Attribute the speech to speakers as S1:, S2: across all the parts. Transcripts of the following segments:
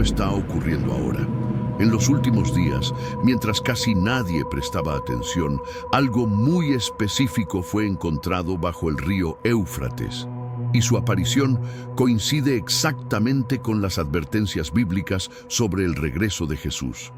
S1: está ocurriendo ahora. En los últimos días, mientras casi nadie prestaba atención, algo muy específico fue encontrado bajo el río Éufrates, y su aparición coincide exactamente con las advertencias bíblicas sobre el regreso de Jesús.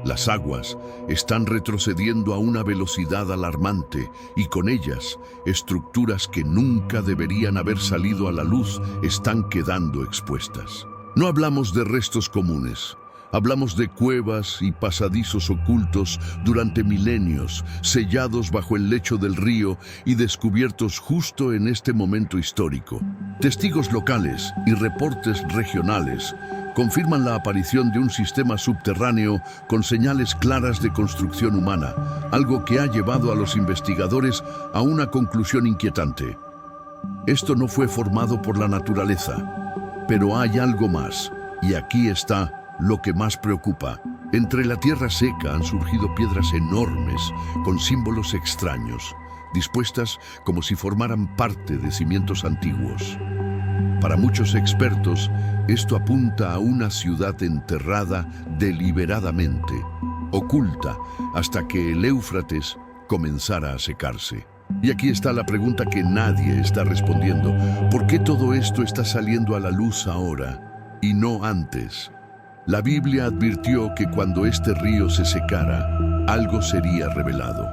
S1: Las aguas están retrocediendo a una velocidad alarmante y con ellas, estructuras que nunca deberían haber salido a la luz están quedando expuestas. No hablamos de restos comunes. Hablamos de cuevas y pasadizos ocultos durante milenios, sellados bajo el lecho del río y descubiertos justo en este momento histórico. Testigos locales y reportes regionales confirman la aparición de un sistema subterráneo con señales claras de construcción humana, algo que ha llevado a los investigadores a una conclusión inquietante. Esto no fue formado por la naturaleza, pero hay algo más, y aquí está lo que más preocupa. Entre la tierra seca han surgido piedras enormes con símbolos extraños, dispuestas como si formaran parte de cimientos antiguos. Para muchos expertos, esto apunta a una ciudad enterrada deliberadamente, oculta hasta que el Éufrates comenzara a secarse. Y aquí está la pregunta que nadie está respondiendo. ¿Por qué todo esto está saliendo a la luz ahora y no antes? La Biblia advirtió que cuando este río se secara, algo sería revelado.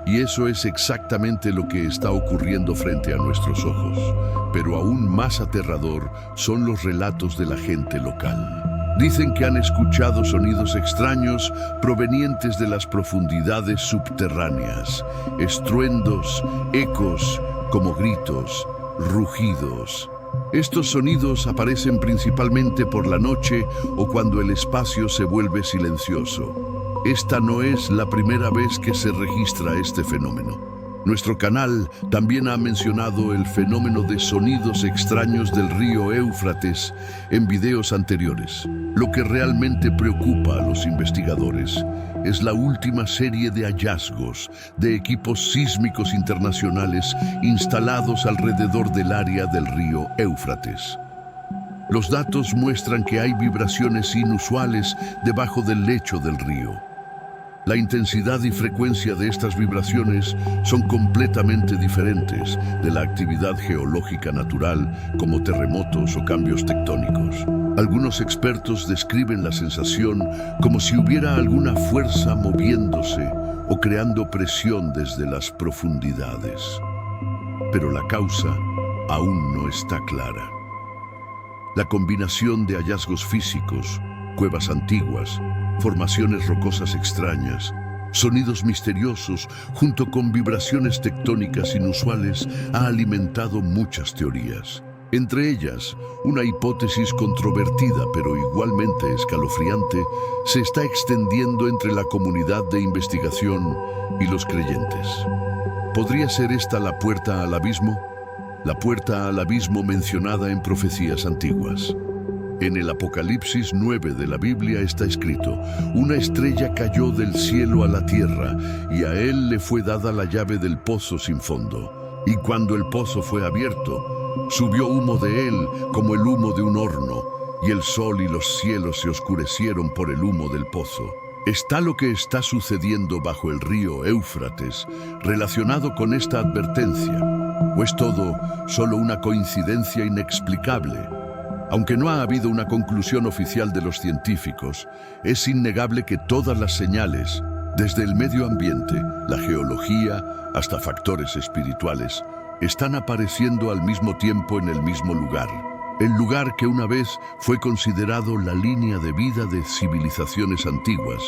S1: Y eso es exactamente lo que está ocurriendo frente a nuestros ojos. Pero aún más aterrador son los relatos de la gente local. Dicen que han escuchado sonidos extraños provenientes de las profundidades subterráneas, estruendos, ecos, como gritos, rugidos. Estos sonidos aparecen principalmente por la noche o cuando el espacio se vuelve silencioso. Esta no es la primera vez que se registra este fenómeno. Nuestro canal también ha mencionado el fenómeno de sonidos extraños del río Éufrates en videos anteriores. Lo que realmente preocupa a los investigadores es la última serie de hallazgos de equipos sísmicos internacionales instalados alrededor del área del río Éufrates. Los datos muestran que hay vibraciones inusuales debajo del lecho del río. La intensidad y frecuencia de estas vibraciones son completamente diferentes de la actividad geológica natural, como terremotos o cambios tectónicos. Algunos expertos describen la sensación como si hubiera alguna fuerza moviéndose o creando presión desde las profundidades. Pero la causa aún no está clara. La combinación de hallazgos físicos, cuevas antiguas, formaciones rocosas extrañas, sonidos misteriosos, junto con vibraciones tectónicas inusuales, ha alimentado muchas teorías. Entre ellas, una hipótesis controvertida pero igualmente escalofriante se está extendiendo entre la comunidad de investigación y los creyentes. ¿Podría ser esta la puerta al abismo? La puerta al abismo mencionada en profecías antiguas. En el Apocalipsis 9 de la Biblia está escrito: una estrella cayó del cielo a la tierra, y a él le fue dada la llave del pozo sin fondo. Y cuando el pozo fue abierto, subió humo de él como el humo de un horno, y el sol y los cielos se oscurecieron por el humo del pozo. ¿Está lo que está sucediendo bajo el río Éufrates relacionado con esta advertencia? ¿O es todo solo una coincidencia inexplicable? Aunque no ha habido una conclusión oficial de los científicos, es innegable que todas las señales, desde el medio ambiente, la geología, hasta factores espirituales, están apareciendo al mismo tiempo en el mismo lugar. El lugar que una vez fue considerado la línea de vida de civilizaciones antiguas,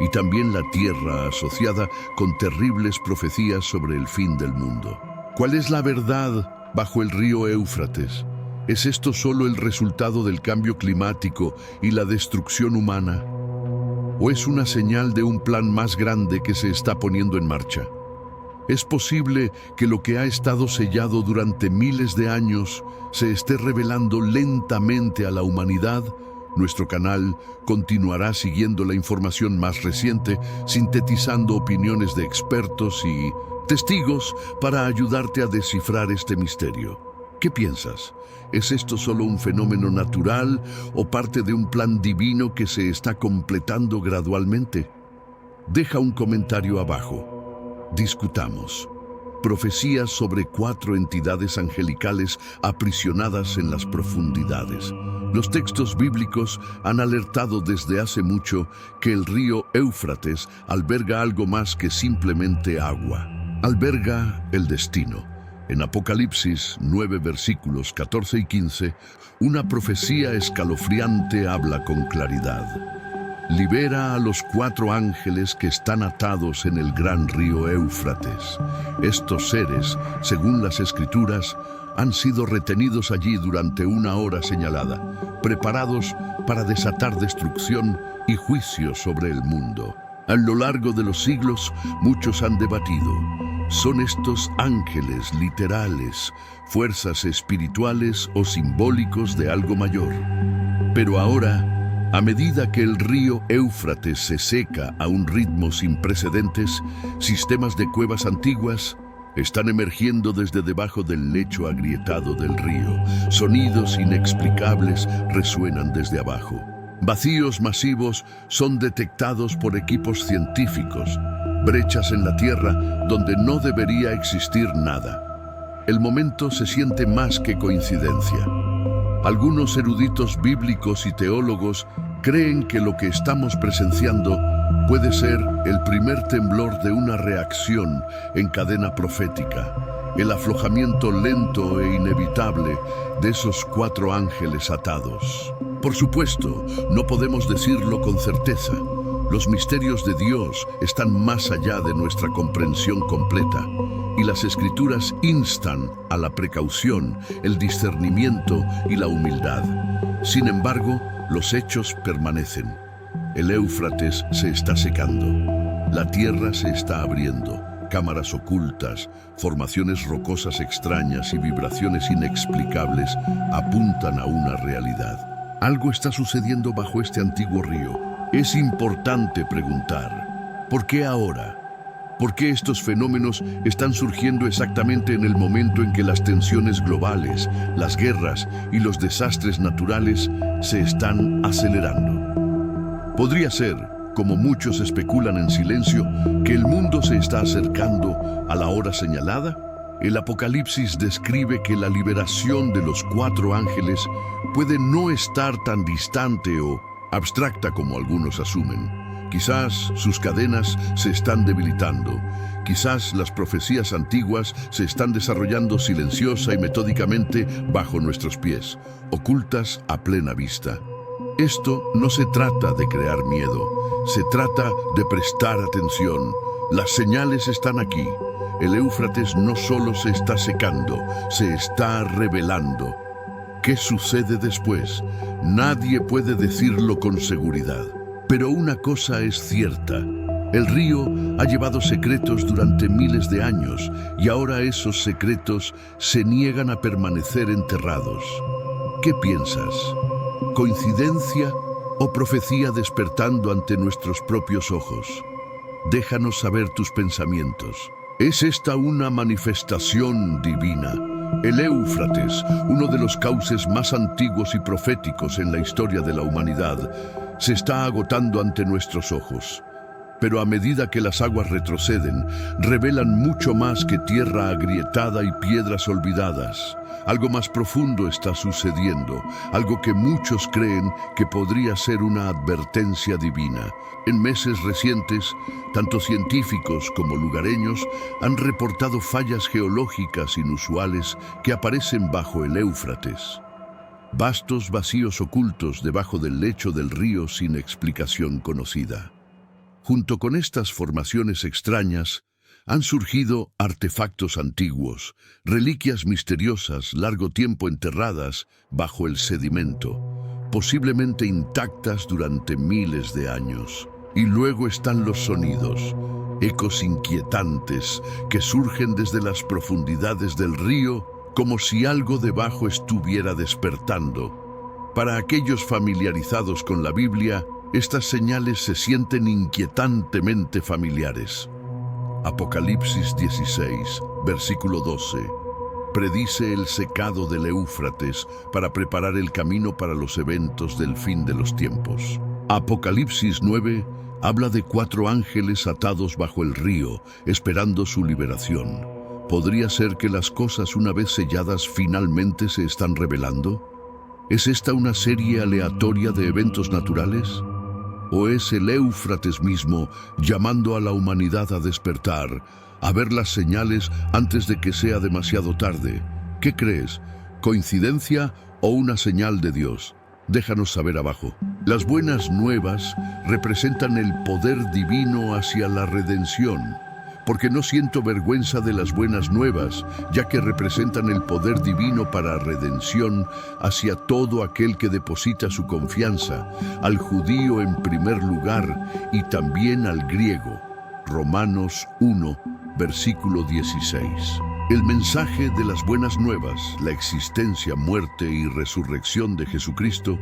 S1: y también la tierra asociada con terribles profecías sobre el fin del mundo. ¿Cuál es la verdad bajo el río Éufrates? ¿Es esto solo el resultado del cambio climático y la destrucción humana? ¿O es una señal de un plan más grande que se está poniendo en marcha? ¿Es posible que lo que ha estado sellado durante miles de años se esté revelando lentamente a la humanidad? Nuestro canal continuará siguiendo la información más reciente, sintetizando opiniones de expertos y testigos para ayudarte a descifrar este misterio. ¿Qué piensas? ¿Es esto solo un fenómeno natural o parte de un plan divino que se está completando gradualmente? Deja un comentario abajo. Discutamos. Profecías sobre 4 entidades angelicales aprisionadas en las profundidades. Los textos bíblicos han alertado desde hace mucho que el río Éufrates alberga algo más que simplemente agua. Alberga el destino. En Apocalipsis 9 versículos 14 y 15, una profecía escalofriante habla con claridad. Libera a los 4 ángeles que están atados en el gran río Éufrates. Estos seres, según las Escrituras, han sido retenidos allí durante una hora señalada, preparados para desatar destrucción y juicio sobre el mundo. A lo largo de los siglos, muchos han debatido. ¿Son estos ángeles literales, fuerzas espirituales o simbólicos de algo mayor? Pero ahora, a medida que el río Éufrates se seca a un ritmo sin precedentes, sistemas de cuevas antiguas están emergiendo desde debajo del lecho agrietado del río. Sonidos inexplicables resuenan desde abajo. Vacíos masivos son detectados por equipos científicos. Brechas en la tierra donde no debería existir nada. El momento se siente más que coincidencia. Algunos eruditos bíblicos y teólogos creen que lo que estamos presenciando puede ser el primer temblor de una reacción en cadena profética, el aflojamiento lento e inevitable de esos 4 ángeles atados. Por supuesto, no podemos decirlo con certeza. Los misterios de Dios están más allá de nuestra comprensión completa, y las Escrituras instan a la precaución, el discernimiento y la humildad. Sin embargo, los hechos permanecen. El Éufrates se está secando. La tierra se está abriendo. Cámaras ocultas, formaciones rocosas extrañas y vibraciones inexplicables apuntan a una realidad. Algo está sucediendo bajo este antiguo río. Es importante preguntar, ¿por qué ahora? ¿Por qué estos fenómenos están surgiendo exactamente en el momento en que las tensiones globales, las guerras y los desastres naturales se están acelerando? Podría ser, como muchos especulan en silencio, que el mundo se está acercando a la hora señalada. El Apocalipsis describe que la liberación de los 4 ángeles puede no estar tan distante o abstracta como algunos asumen. Quizás sus cadenas se están debilitando. Quizás las profecías antiguas se están desarrollando silenciosa y metódicamente bajo nuestros pies, ocultas a plena vista. Esto no se trata de crear miedo, se trata de prestar atención. Las señales están aquí. El Éufrates no solo se está secando, se está revelando. ¿Qué sucede después? Nadie puede decirlo con seguridad. Pero una cosa es cierta. El río ha llevado secretos durante miles de años y ahora esos secretos se niegan a permanecer enterrados. ¿Qué piensas? ¿Coincidencia o profecía despertando ante nuestros propios ojos? Déjanos saber tus pensamientos. ¿Es esta una manifestación divina? El Éufrates, uno de los cauces más antiguos y proféticos en la historia de la humanidad, se está agotando ante nuestros ojos. Pero a medida que las aguas retroceden, revelan mucho más que tierra agrietada y piedras olvidadas. Algo más profundo está sucediendo, algo que muchos creen que podría ser una advertencia divina. En meses recientes, tanto científicos como lugareños han reportado fallas geológicas inusuales que aparecen bajo el Éufrates. Vastos vacíos ocultos debajo del lecho del río sin explicación conocida. Junto con estas formaciones extrañas, han surgido artefactos antiguos, reliquias misteriosas largo tiempo enterradas bajo el sedimento, posiblemente intactas durante miles de años. Y luego están los sonidos, ecos inquietantes que surgen desde las profundidades del río como si algo debajo estuviera despertando. Para aquellos familiarizados con la Biblia, estas señales se sienten inquietantemente familiares. Apocalipsis 16, versículo 12. predice el secado del Éufrates para preparar el camino para los eventos del fin de los tiempos. Apocalipsis 9 habla de 4 ángeles atados bajo el río, esperando su liberación. ¿Podría ser que las cosas una vez selladas finalmente se están revelando? ¿Es esta una serie aleatoria de eventos naturales? ¿O es el Éufrates mismo llamando a la humanidad a despertar, a ver las señales antes de que sea demasiado tarde? ¿Qué crees? ¿Coincidencia o una señal de Dios? Déjanos saber abajo. Las buenas nuevas representan el poder divino hacia la redención, porque no siento vergüenza de las buenas nuevas, ya que representan el poder divino para redención hacia todo aquel que deposita su confianza, al judío en primer lugar y también al griego. Romanos 1, versículo 16. El mensaje de las buenas nuevas, la existencia, muerte y resurrección de Jesucristo,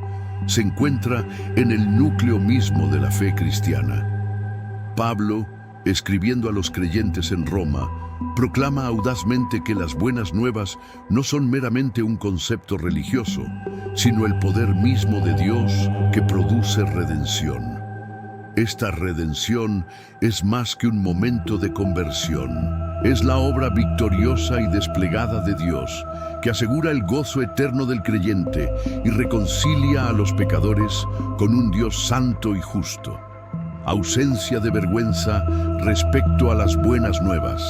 S1: se encuentra en el núcleo mismo de la fe cristiana. Pablo, escribiendo a los creyentes en Roma, proclama audazmente que las buenas nuevas no son meramente un concepto religioso, sino el poder mismo de Dios que produce redención. Esta redención es más que un momento de conversión. Es la obra victoriosa y desplegada de Dios, que asegura el gozo eterno del creyente y reconcilia a los pecadores con un Dios santo y justo. Ausencia de vergüenza respecto a las buenas nuevas.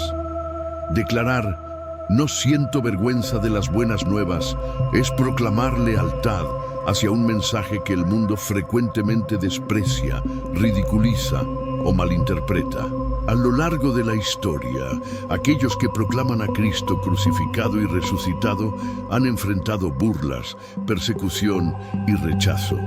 S1: Declarar, no siento vergüenza de las buenas nuevas, es proclamar lealtad hacia un mensaje que el mundo frecuentemente desprecia, ridiculiza o malinterpreta. A lo largo de la historia, aquellos que proclaman a Cristo crucificado y resucitado han enfrentado burlas, persecución y rechazo.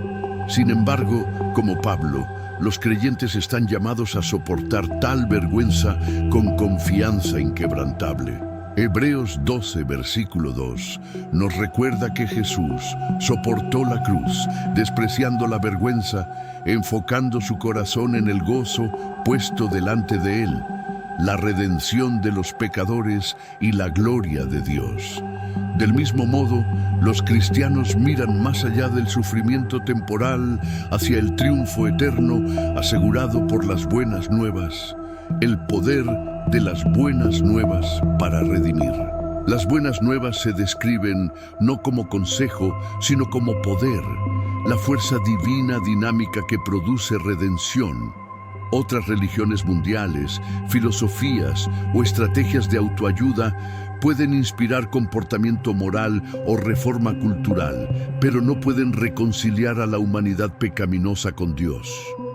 S1: Sin embargo, como Pablo, los creyentes están llamados a soportar tal vergüenza con confianza inquebrantable. Hebreos 12, versículo 2, nos recuerda que Jesús soportó la cruz, despreciando la vergüenza, enfocando su corazón en el gozo puesto delante de él, la redención de los pecadores y la gloria de Dios. Del mismo modo, los cristianos miran más allá del sufrimiento temporal hacia el triunfo eterno asegurado por las buenas nuevas, el poder de las buenas nuevas para redimir. Las buenas nuevas se describen no como consejo, sino como poder, la fuerza divina dinámica que produce redención. Otras religiones mundiales, filosofías o estrategias de autoayuda pueden inspirar comportamiento moral o reforma cultural, pero no pueden reconciliar a la humanidad pecaminosa con Dios.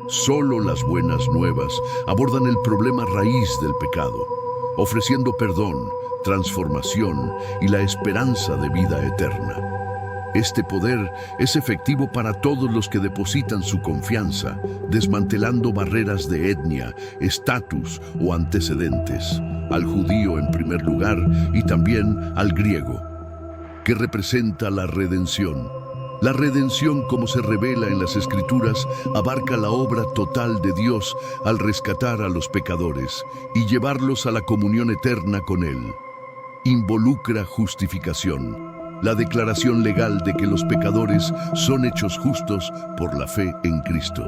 S1: Solo las buenas nuevas abordan el problema raíz del pecado, ofreciendo perdón, transformación y la esperanza de vida eterna. Este poder es efectivo para todos los que depositan su confianza, desmantelando barreras de etnia, estatus o antecedentes, al judío en primer lugar y también al griego, que representa la redención. La redención, como se revela en las Escrituras, abarca la obra total de Dios al rescatar a los pecadores y llevarlos a la comunión eterna con Él. Involucra justificación, la declaración legal de que los pecadores son hechos justos por la fe en Cristo.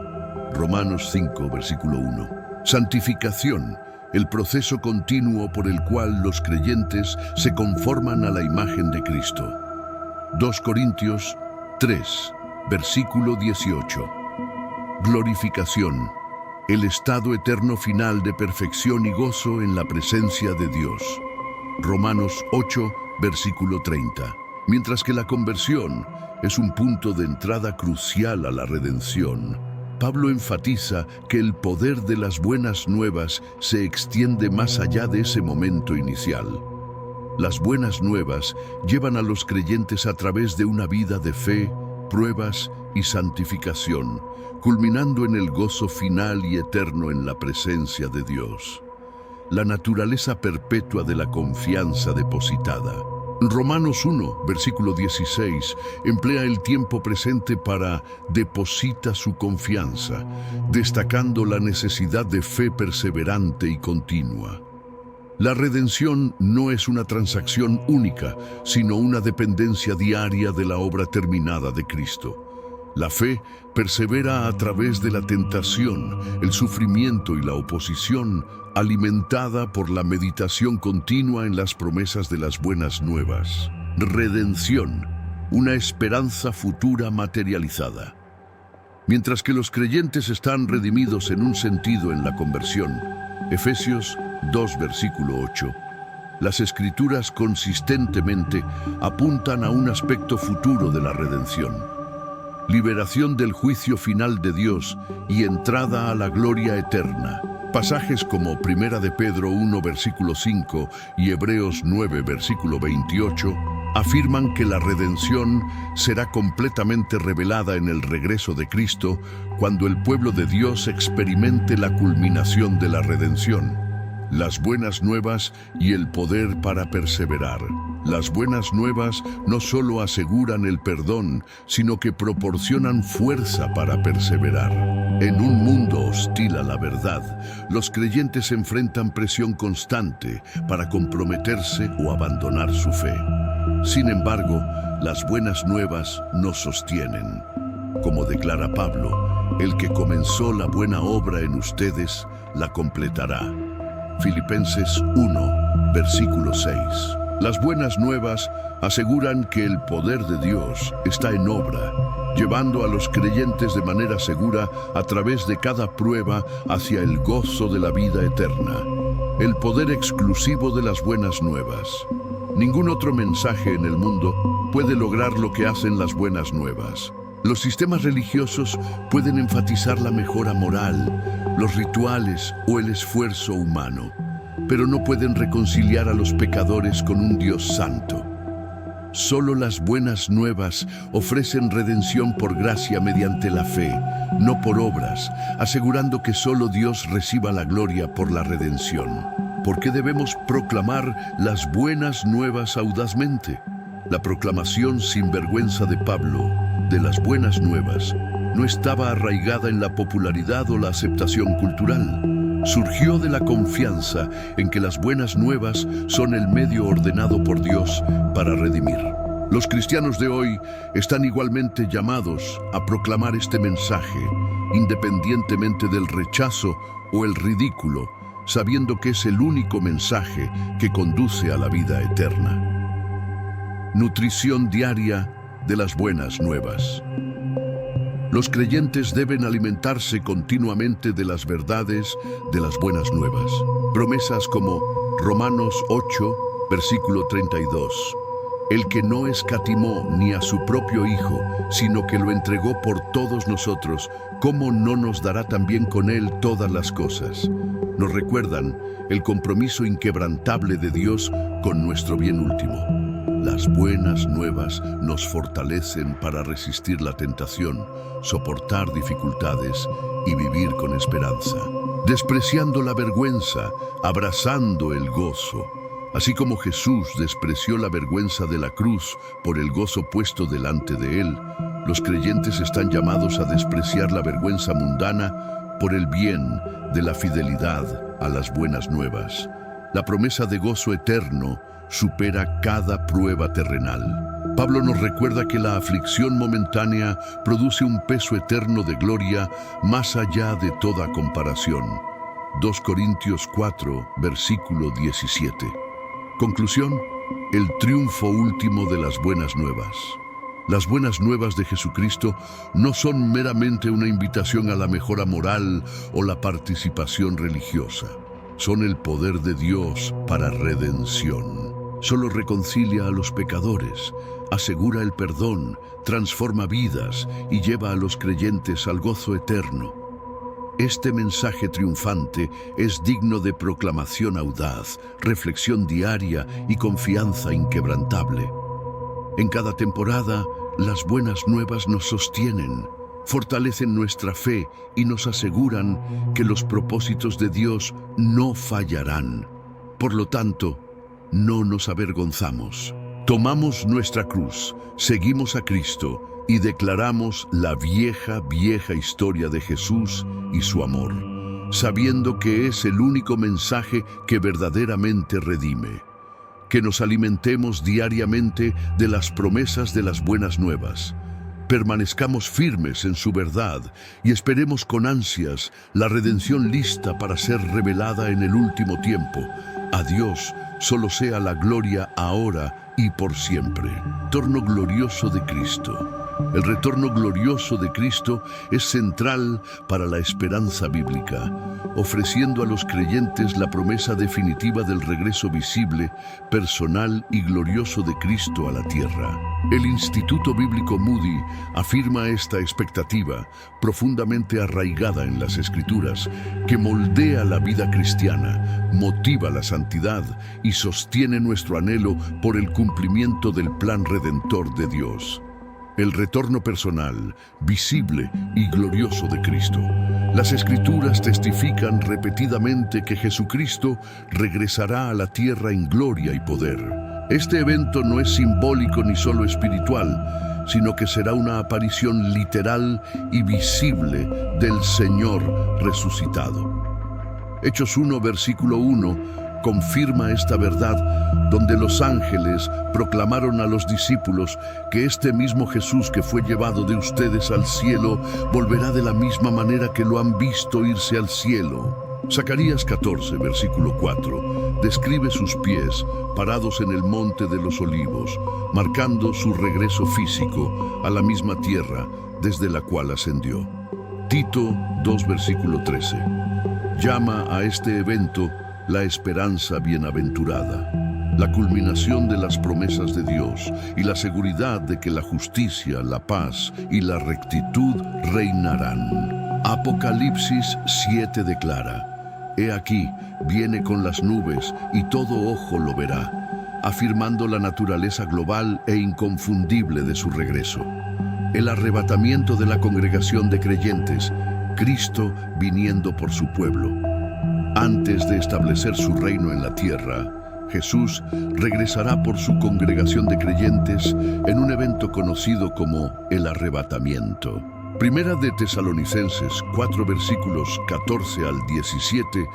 S1: Romanos 5, versículo 1. Santificación, el proceso continuo por el cual los creyentes se conforman a la imagen de Cristo. 2 Corintios 3, versículo 18. Glorificación, el estado eterno final de perfección y gozo en la presencia de Dios. Romanos 8, versículo 30. Mientras que la conversión es un punto de entrada crucial a la redención, Pablo enfatiza que el poder de las buenas nuevas se extiende más allá de ese momento inicial. Las buenas nuevas llevan a los creyentes a través de una vida de fe, pruebas y santificación, culminando en el gozo final y eterno en la presencia de Dios. La naturaleza perpetua de la confianza depositada. Romanos 1, versículo 16, emplea el tiempo presente para deposita su confianza, destacando la necesidad de fe perseverante y continua. La redención no es una transacción única, sino una dependencia diaria de la obra terminada de Cristo. La fe persevera a través de la tentación, el sufrimiento y la oposición, alimentada por la meditación continua en las promesas de las buenas nuevas. Redención, una esperanza futura materializada. Mientras que los creyentes están redimidos en un sentido en la conversión, Efesios 2, versículo 8, las Escrituras consistentemente apuntan a un aspecto futuro de la redención: liberación del juicio final de Dios y entrada a la gloria eterna. Pasajes como Primera de Pedro 1, versículo 5 y Hebreos 9, versículo 28, afirman que la redención será completamente revelada en el regreso de Cristo cuando el pueblo de Dios experimente la culminación de la redención. Las buenas nuevas y el poder para perseverar. Las buenas nuevas no solo aseguran el perdón, sino que proporcionan fuerza para perseverar. En un mundo hostil a la verdad, los creyentes enfrentan presión constante para comprometerse o abandonar su fe. Sin embargo, las buenas nuevas nos sostienen. Como declara Pablo, el que comenzó la buena obra en ustedes, la completará. Filipenses 1, versículo 6. Las buenas nuevas aseguran que el poder de Dios está en obra, llevando a los creyentes de manera segura a través de cada prueba hacia el gozo de la vida eterna. El poder exclusivo de las buenas nuevas. Ningún otro mensaje en el mundo puede lograr lo que hacen las buenas nuevas. Los sistemas religiosos pueden enfatizar la mejora moral, los rituales o el esfuerzo humano, pero no pueden reconciliar a los pecadores con un Dios santo. Solo las buenas nuevas ofrecen redención por gracia mediante la fe, no por obras, asegurando que solo Dios reciba la gloria por la redención. ¿Por qué debemos proclamar las buenas nuevas audazmente? La proclamación sin vergüenza de Pablo de las buenas nuevas no estaba arraigada en la popularidad o la aceptación cultural. Surgió de la confianza en que las buenas nuevas son el medio ordenado por Dios para redimir. Los cristianos de hoy están igualmente llamados a proclamar este mensaje, independientemente del rechazo o el ridículo, sabiendo que es el único mensaje que conduce a la vida eterna. Nutrición diaria de las buenas nuevas. Los creyentes deben alimentarse continuamente de las verdades de las buenas nuevas. Promesas como Romanos 8, versículo 32. El que no escatimó ni a su propio Hijo, sino que lo entregó por todos nosotros, ¿cómo no nos dará también con él todas las cosas? Nos recuerdan el compromiso inquebrantable de Dios con nuestro bien último. Las buenas nuevas nos fortalecen para resistir la tentación, soportar dificultades y vivir con esperanza, despreciando la vergüenza, abrazando el gozo. Así como Jesús despreció la vergüenza de la cruz por el gozo puesto delante de él, los creyentes están llamados a despreciar la vergüenza mundana por el bien de la fidelidad a las buenas nuevas. La promesa de gozo eterno supera cada prueba terrenal. Pablo nos recuerda que la aflicción momentánea produce un peso eterno de gloria más allá de toda comparación. 2 Corintios 4, versículo 17. Conclusión: el triunfo último de las buenas nuevas. Las buenas nuevas de Jesucristo no son meramente una invitación a la mejora moral o la participación religiosa. Son el poder de Dios para redención. Solo reconcilia a los pecadores, asegura el perdón, transforma vidas y lleva a los creyentes al gozo eterno. Este mensaje triunfante es digno de proclamación audaz, reflexión diaria y confianza inquebrantable. En cada temporada, las buenas nuevas nos sostienen, fortalecen nuestra fe y nos aseguran que los propósitos de Dios no fallarán. Por lo tanto, no nos avergonzamos. Tomamos nuestra cruz, seguimos a Cristo y declaramos la vieja historia de Jesús y su amor. sabiendo que es el único mensaje que verdaderamente redime. Que nos alimentemos diariamente de las promesas de las buenas nuevas. Permanezcamos firmes en su verdad y esperemos con ansias la redención lista para ser revelada en el último tiempo. A Dios solo sea la gloria ahora y por siempre. Retorno glorioso de Cristo. El retorno glorioso de Cristo es central para la esperanza bíblica, ofreciendo a los creyentes la promesa definitiva del regreso visible, personal y glorioso de Cristo a la tierra. El Instituto Bíblico Moody afirma esta expectativa, profundamente arraigada en las Escrituras, que moldea la vida cristiana, motiva la santidad y sostiene nuestro anhelo por el cumplimiento del plan redentor de Dios. El retorno personal, visible y glorioso de Cristo. Las Escrituras testifican repetidamente que Jesucristo regresará a la tierra en gloria y poder. Este evento no es simbólico ni solo espiritual, sino que será una aparición literal y visible del Señor resucitado. Hechos 1, versículo 1, confirma esta verdad, donde los ángeles proclamaron a los discípulos que este mismo Jesús que fue llevado de ustedes al cielo volverá de la misma manera que lo han visto irse al cielo. Zacarías 14, versículo 4, describe sus pies parados en el monte de los olivos, marcando su regreso físico a la misma tierra desde la cual ascendió. Tito 2, versículo 13, llama a este evento la esperanza bienaventurada, la culminación de las promesas de Dios y la seguridad de que la justicia, la paz y la rectitud reinarán. Apocalipsis 7 declara: He aquí, viene con las nubes y todo ojo lo verá, afirmando la naturaleza global e inconfundible de su regreso. El arrebatamiento de la congregación de creyentes, Cristo viniendo por su pueblo. Antes de establecer su reino en la tierra, Jesús regresará por su congregación de creyentes en un evento conocido como el arrebatamiento. Primera de Tesalonicenses 4, versículos 14 al 17,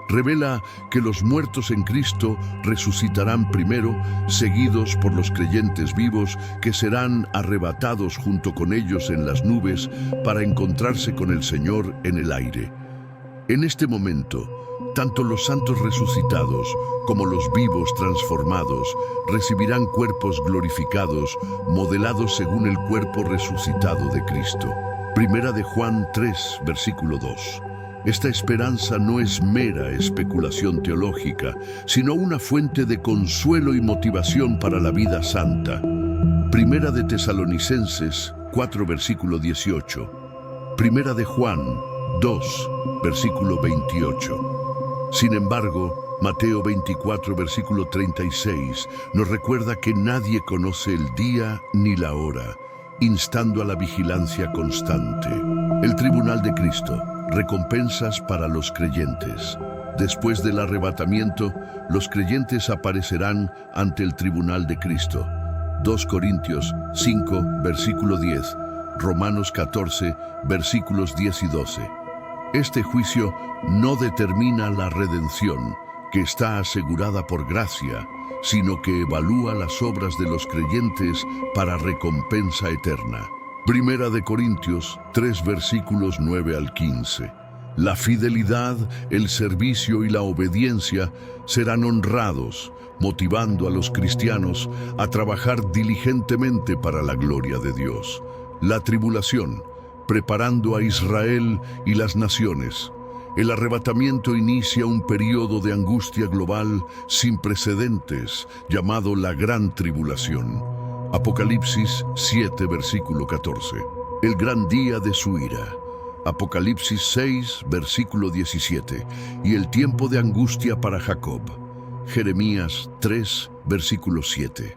S1: revela que los muertos en Cristo resucitarán primero, seguidos por los creyentes vivos que serán arrebatados junto con ellos en las nubes para encontrarse con el Señor en el aire. En este momento, tanto los santos resucitados como los vivos transformados recibirán cuerpos glorificados, modelados según el cuerpo resucitado de Cristo. Primera de Juan 3, versículo 2. Esta esperanza no es mera especulación teológica, sino una fuente de consuelo y motivación para la vida santa. Primera de Tesalonicenses 4, versículo 18. Primera de Juan 2, versículo 28. Sin embargo, Mateo 24, versículo 36, nos recuerda que nadie conoce el día ni la hora, instando a la vigilancia constante. El tribunal de Cristo, recompensas para los creyentes. Después del arrebatamiento, los creyentes aparecerán ante el tribunal de Cristo. 2 Corintios 5, versículo 10, Romanos 14, versículos 10 y 12. Este juicio no determina la redención, que está asegurada por gracia, sino que evalúa las obras de los creyentes para recompensa eterna. Primera de Corintios 3, versículos 9 al 15. La fidelidad, el servicio y la obediencia serán honrados, motivando a los cristianos a trabajar diligentemente para la gloria de Dios. La tribulación, preparando a Israel y las naciones. El arrebatamiento inicia un periodo de angustia global sin precedentes, llamado la Gran Tribulación. Apocalipsis 7, versículo 14. El gran día de su ira. Apocalipsis 6, versículo 17. Y el tiempo de angustia para Jacob. Jeremías 3, versículo 7.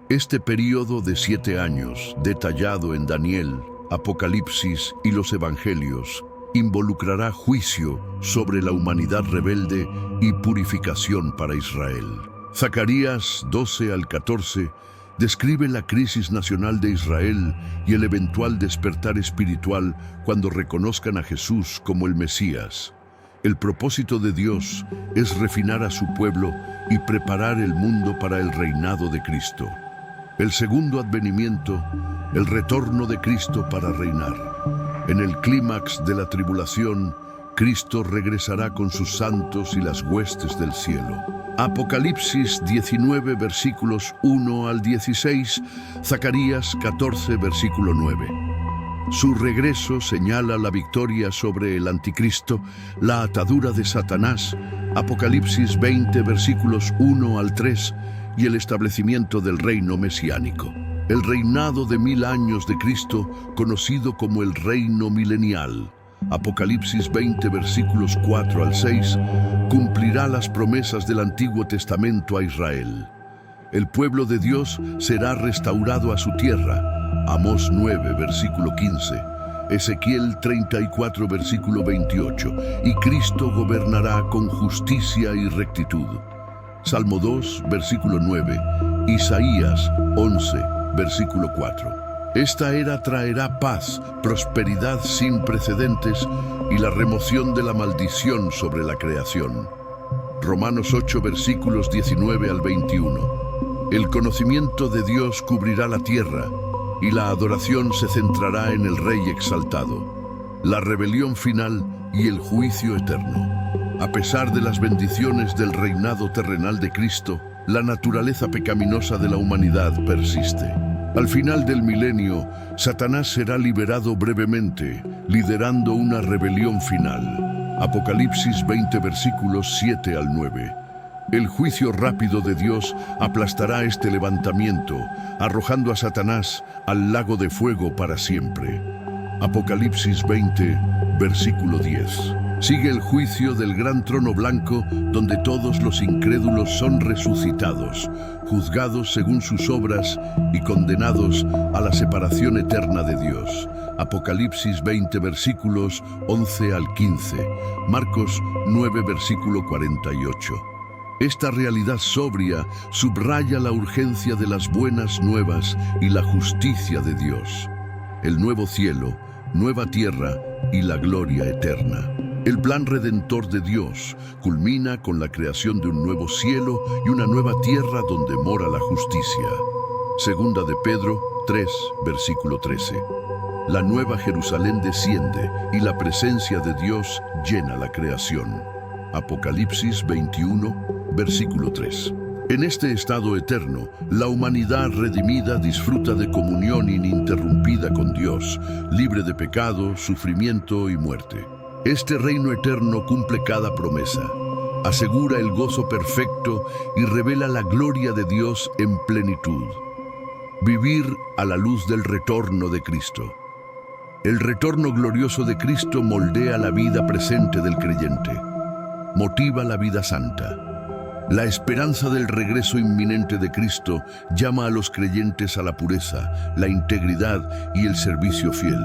S1: Este periodo de 7 años, detallado en Daniel, Apocalipsis y los Evangelios, involucrará juicio sobre la humanidad rebelde y purificación para Israel. Zacarías 12 al 14 describe la crisis nacional de Israel y el eventual despertar espiritual cuando reconozcan a Jesús como el Mesías. El propósito de Dios es refinar a su pueblo y preparar el mundo para el reinado de Cristo. El segundo advenimiento, el retorno de Cristo para reinar. En el clímax de la tribulación, Cristo regresará con sus santos y las huestes del cielo. Apocalipsis 19, versículos 1 al 16, Zacarías 14, versículo 9. Su regreso señala la victoria sobre el anticristo, la atadura de Satanás, Apocalipsis 20, versículos 1 al 3, y el establecimiento del reino mesiánico. El reinado de 1000 años de Cristo, conocido como el reino milenial, Apocalipsis 20, versículos 4 al 6, cumplirá las promesas del Antiguo Testamento a Israel. El pueblo de Dios será restaurado a su tierra, Amós 9, versículo 15, Ezequiel 34, versículo 28, y Cristo gobernará con justicia y rectitud. Salmo 2, versículo 9, Isaías 11, versículo 4. Esta era traerá paz, prosperidad sin precedentes y la remoción de la maldición sobre la creación. Romanos 8, versículos 19 al 21. El conocimiento de Dios cubrirá la tierra y la adoración se centrará en el Rey exaltado, la rebelión final y el juicio eterno. A pesar de las bendiciones del reinado terrenal de Cristo, la naturaleza pecaminosa de la humanidad persiste. Al final del milenio, Satanás será liberado brevemente, liderando una rebelión final. Apocalipsis 20, versículos 7 al 9. El juicio rápido de Dios aplastará este levantamiento, arrojando a Satanás al lago de fuego para siempre. Apocalipsis 20, versículo 10. Sigue el juicio del gran trono blanco, donde todos los incrédulos son resucitados, juzgados según sus obras y condenados a la separación eterna de Dios. Apocalipsis 20, versículos 11 al 15. Marcos 9, versículo 48. Esta realidad sobria subraya la urgencia de las buenas nuevas y la justicia de Dios. El nuevo cielo, nueva tierra y la gloria eterna. El plan redentor de Dios culmina con la creación de un nuevo cielo y una nueva tierra donde mora la justicia. Segunda de Pedro 3, versículo 13. La nueva Jerusalén desciende y la presencia de Dios llena la creación. Apocalipsis 21, versículo 3. En este estado eterno, la humanidad redimida disfruta de comunión ininterrumpida con Dios, libre de pecado, sufrimiento y muerte. Este reino eterno cumple cada promesa, asegura el gozo perfecto y revela la gloria de Dios en plenitud. Vivir a la luz del retorno de Cristo. El retorno glorioso de Cristo moldea la vida presente del creyente, motiva la vida santa. La esperanza del regreso inminente de Cristo llama a los creyentes a la pureza, la integridad y el servicio fiel.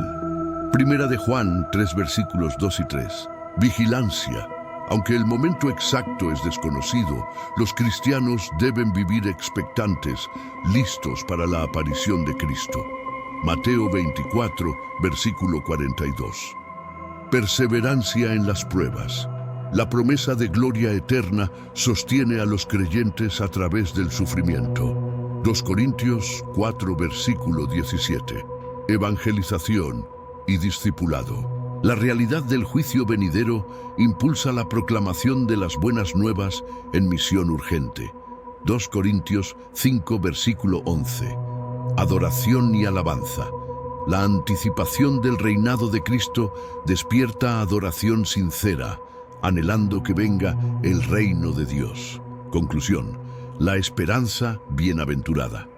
S1: Primera de Juan 3, versículos 2 y 3. Vigilancia. Aunque el momento exacto es desconocido, los cristianos deben vivir expectantes, listos para la aparición de Cristo. Mateo 24, versículo 42. Perseverancia en las pruebas. La promesa de gloria eterna sostiene a los creyentes a través del sufrimiento. 2 Corintios 4, versículo 17. Evangelización y discipulado. La realidad del juicio venidero impulsa la proclamación de las buenas nuevas en misión urgente. 2 Corintios 5, versículo 11. Adoración y alabanza. La anticipación del reinado de Cristo despierta adoración sincera, anhelando que venga el reino de Dios. Conclusión: la esperanza bienaventurada.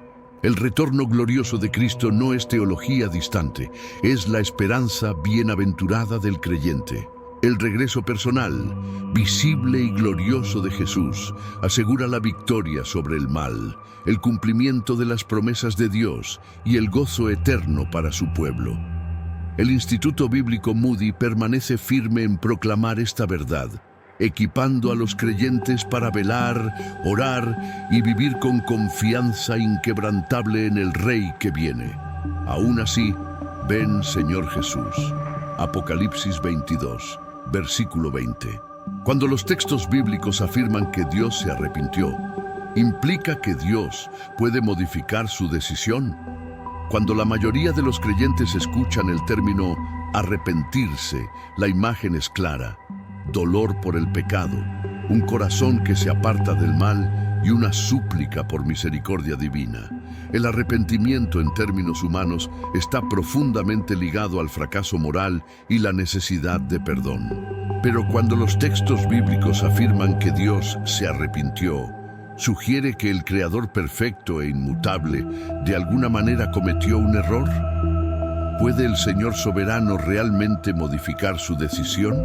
S1: El retorno glorioso de Cristo no es teología distante, es la esperanza bienaventurada del creyente. El regreso personal, visible y glorioso de Jesús asegura la victoria sobre el mal, el cumplimiento de las promesas de Dios y el gozo eterno para su pueblo. El Instituto Bíblico Moody permanece firme en proclamar esta verdad, equipando a los creyentes para velar, orar y vivir con confianza inquebrantable en el Rey que viene. Aún así, ven, Señor Jesús. Apocalipsis 22, versículo 20. Cuando los textos bíblicos afirman que Dios se arrepintió, ¿implica que Dios puede modificar su decisión? Cuando la mayoría de los creyentes escuchan el término arrepentirse, la imagen es clara: dolor por el pecado, un corazón que se aparta del mal y una súplica por misericordia divina. El arrepentimiento en términos humanos está profundamente ligado al fracaso moral y la necesidad de perdón. Pero cuando los textos bíblicos afirman que Dios se arrepintió, ¿sugiere que el Creador perfecto e inmutable de alguna manera cometió un error? ¿Puede el Señor soberano realmente modificar su decisión?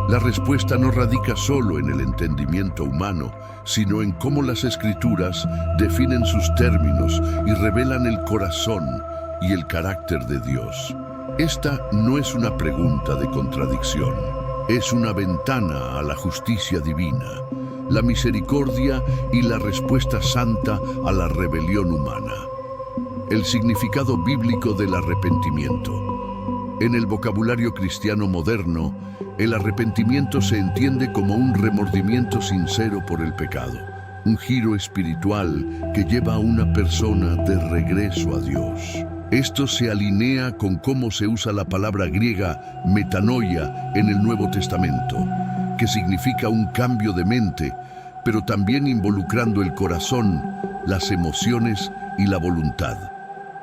S1: La respuesta no radica solo en el entendimiento humano, sino en cómo las Escrituras definen sus términos y revelan el corazón y el carácter de Dios. Esta no es una pregunta de contradicción, es una ventana a la justicia divina, la misericordia y la respuesta santa a la rebelión humana. El significado bíblico del arrepentimiento. En el vocabulario cristiano moderno, el arrepentimiento se entiende como un remordimiento sincero por el pecado, un giro espiritual que lleva a una persona de regreso a Dios. Esto se alinea con cómo se usa la palabra griega metanoia en el Nuevo Testamento, que significa un cambio de mente, pero también involucrando el corazón, las emociones y la voluntad.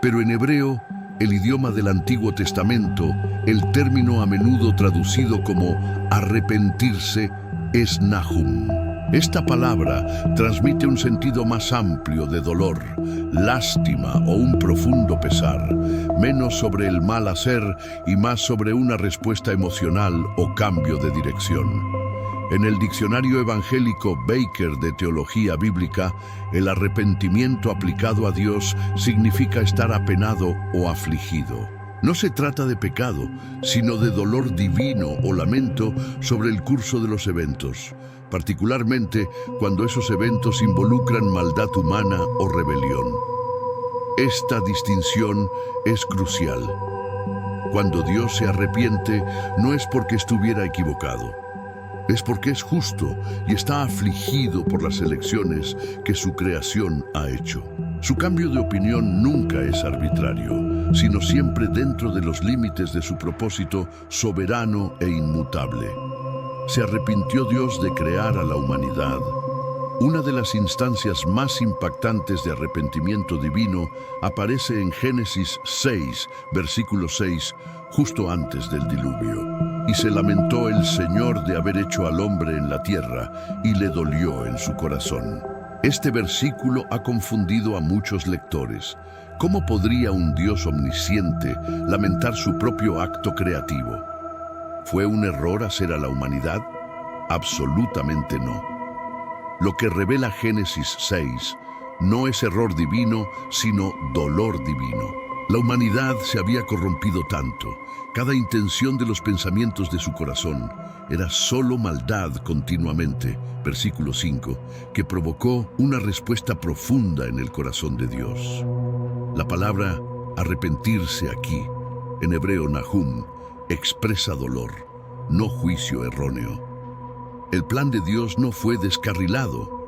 S1: Pero en hebreo, el idioma del Antiguo Testamento, el término a menudo traducido como arrepentirse es nahum. Esta palabra transmite un sentido más amplio de dolor, lástima o un profundo pesar, menos sobre el mal hacer y más sobre una respuesta emocional o cambio de dirección. En el diccionario evangélico Baker de Teología Bíblica, el arrepentimiento aplicado a Dios significa estar apenado o afligido. No se trata de pecado, sino de dolor divino o lamento sobre el curso de los eventos, particularmente cuando esos eventos involucran maldad humana o rebelión. Esta distinción es crucial. Cuando Dios se arrepiente, no es porque estuviera equivocado. Es porque es justo y está afligido por las elecciones que su creación ha hecho. Su cambio de opinión nunca es arbitrario, sino siempre dentro de los límites de su propósito soberano e inmutable. Se arrepintió Dios de crear a la humanidad. Una de las instancias más impactantes de arrepentimiento divino aparece en Génesis 6, versículo 6, justo antes del diluvio. Y se lamentó el Señor de haber hecho al hombre en la tierra, y le dolió en su corazón. Este versículo ha confundido a muchos lectores. ¿Cómo podría un Dios omnisciente lamentar su propio acto creativo? ¿Fue un error hacer a la humanidad? Absolutamente no. Lo que revela Génesis 6 no es error divino, sino dolor divino. La humanidad se había corrompido tanto. Cada intención de los pensamientos de su corazón era solo maldad continuamente, versículo 5, que provocó una respuesta profunda en el corazón de Dios. La palabra arrepentirse aquí, en hebreo nahum, expresa dolor, no juicio erróneo. El plan de Dios no fue descarrilado.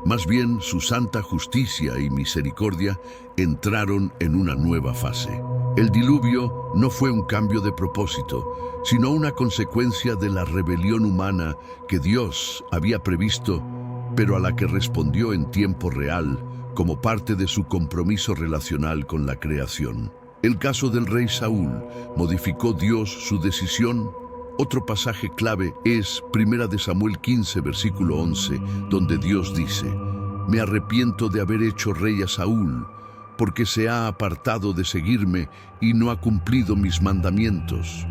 S1: Más bien, su santa justicia y misericordia entraron en una nueva fase. El diluvio no fue un cambio de propósito, sino una consecuencia de la rebelión humana que Dios había previsto, pero a la que respondió en tiempo real como parte de su compromiso relacional con la creación. El caso del rey Saúl, ¿modificó Dios su decisión? Otro pasaje clave es 1 Samuel 15, versículo 11, donde Dios dice: «Me arrepiento de haber hecho rey a Saúl, porque se ha apartado de seguirme y no ha cumplido mis mandamientos».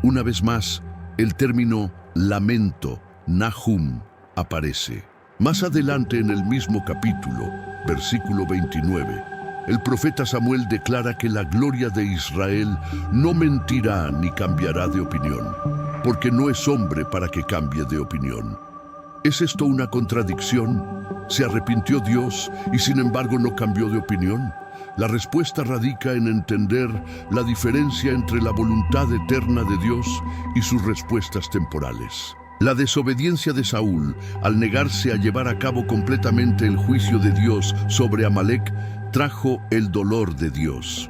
S1: Una vez más, el término lamento, nahum, aparece. Más adelante en el mismo capítulo, versículo 29, el profeta Samuel declara que la gloria de Israel no mentirá ni cambiará de opinión, porque no es hombre para que cambie de opinión. ¿Es esto una contradicción? ¿Se arrepintió Dios y sin embargo no cambió de opinión? La respuesta radica en entender la diferencia entre la voluntad eterna de Dios y sus respuestas temporales. La desobediencia de Saúl, al negarse a llevar a cabo completamente el juicio de Dios sobre Amalek, trajo el dolor de Dios.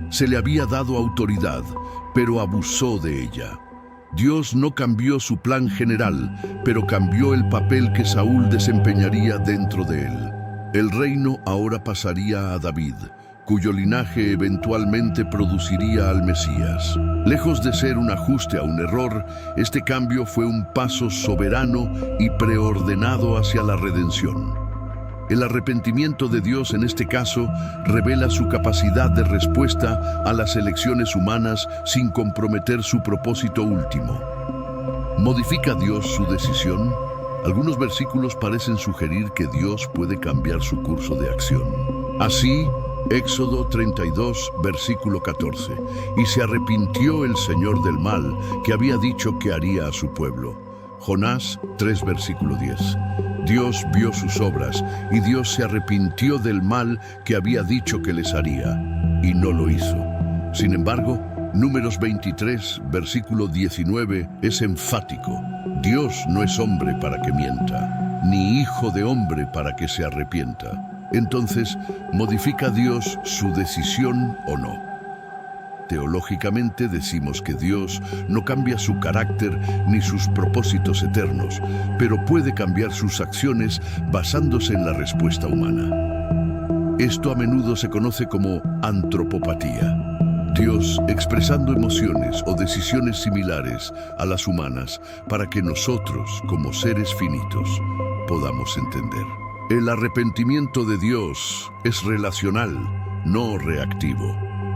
S1: Se le había dado autoridad, pero abusó de ella. Dios no cambió su plan general, pero cambió el papel que Saúl desempeñaría dentro de él. El reino ahora pasaría a David, cuyo linaje eventualmente produciría al Mesías. Lejos de ser un ajuste a un error, este cambio fue un paso soberano y preordenado hacia la redención. El arrepentimiento de Dios en este caso revela su capacidad de respuesta a las elecciones humanas sin comprometer su propósito último. ¿Modifica Dios su decisión? Algunos versículos parecen sugerir que Dios puede cambiar su curso de acción. Así, Éxodo 32, versículo 14. Y se arrepintió el Señor del mal que había dicho que haría a su pueblo. Jonás 3, versículo 10. Dios vio sus obras y Dios se arrepintió del mal que había dicho que les haría, y no lo hizo. Sin embargo, Números 23, versículo 19 es enfático. Dios no es hombre para que mienta, ni hijo de hombre para que se arrepienta. Entonces, ¿modifica Dios su decisión o no? Teológicamente decimos que Dios no cambia su carácter ni sus propósitos eternos, pero puede cambiar sus acciones basándose en la respuesta humana. Esto a menudo se conoce como antropopatía. Dios expresando emociones o decisiones similares a las humanas para que nosotros, como seres finitos, podamos entender. El arrepentimiento de Dios es relacional, no reactivo.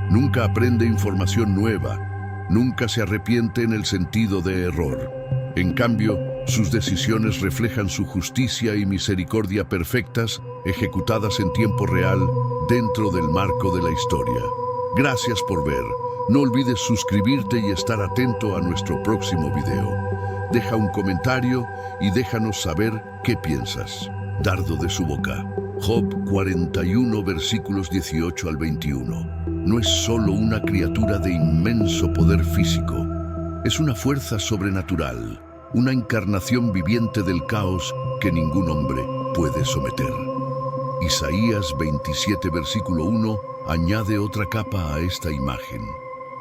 S1: Nunca aprende información nueva, nunca se arrepiente en el sentido de error. En cambio, sus decisiones reflejan su justicia y misericordia perfectas, ejecutadas en tiempo real dentro del marco de la historia. Gracias por ver. No olvides suscribirte y estar atento a nuestro próximo video. Deja un comentario y déjanos saber qué piensas. Dardo de su boca. Job 41, versículos 18 al 21. No es solo una criatura de inmenso poder físico. Es una fuerza sobrenatural, una encarnación viviente del caos que ningún hombre puede someter. Isaías 27, versículo 1, añade otra capa a esta imagen.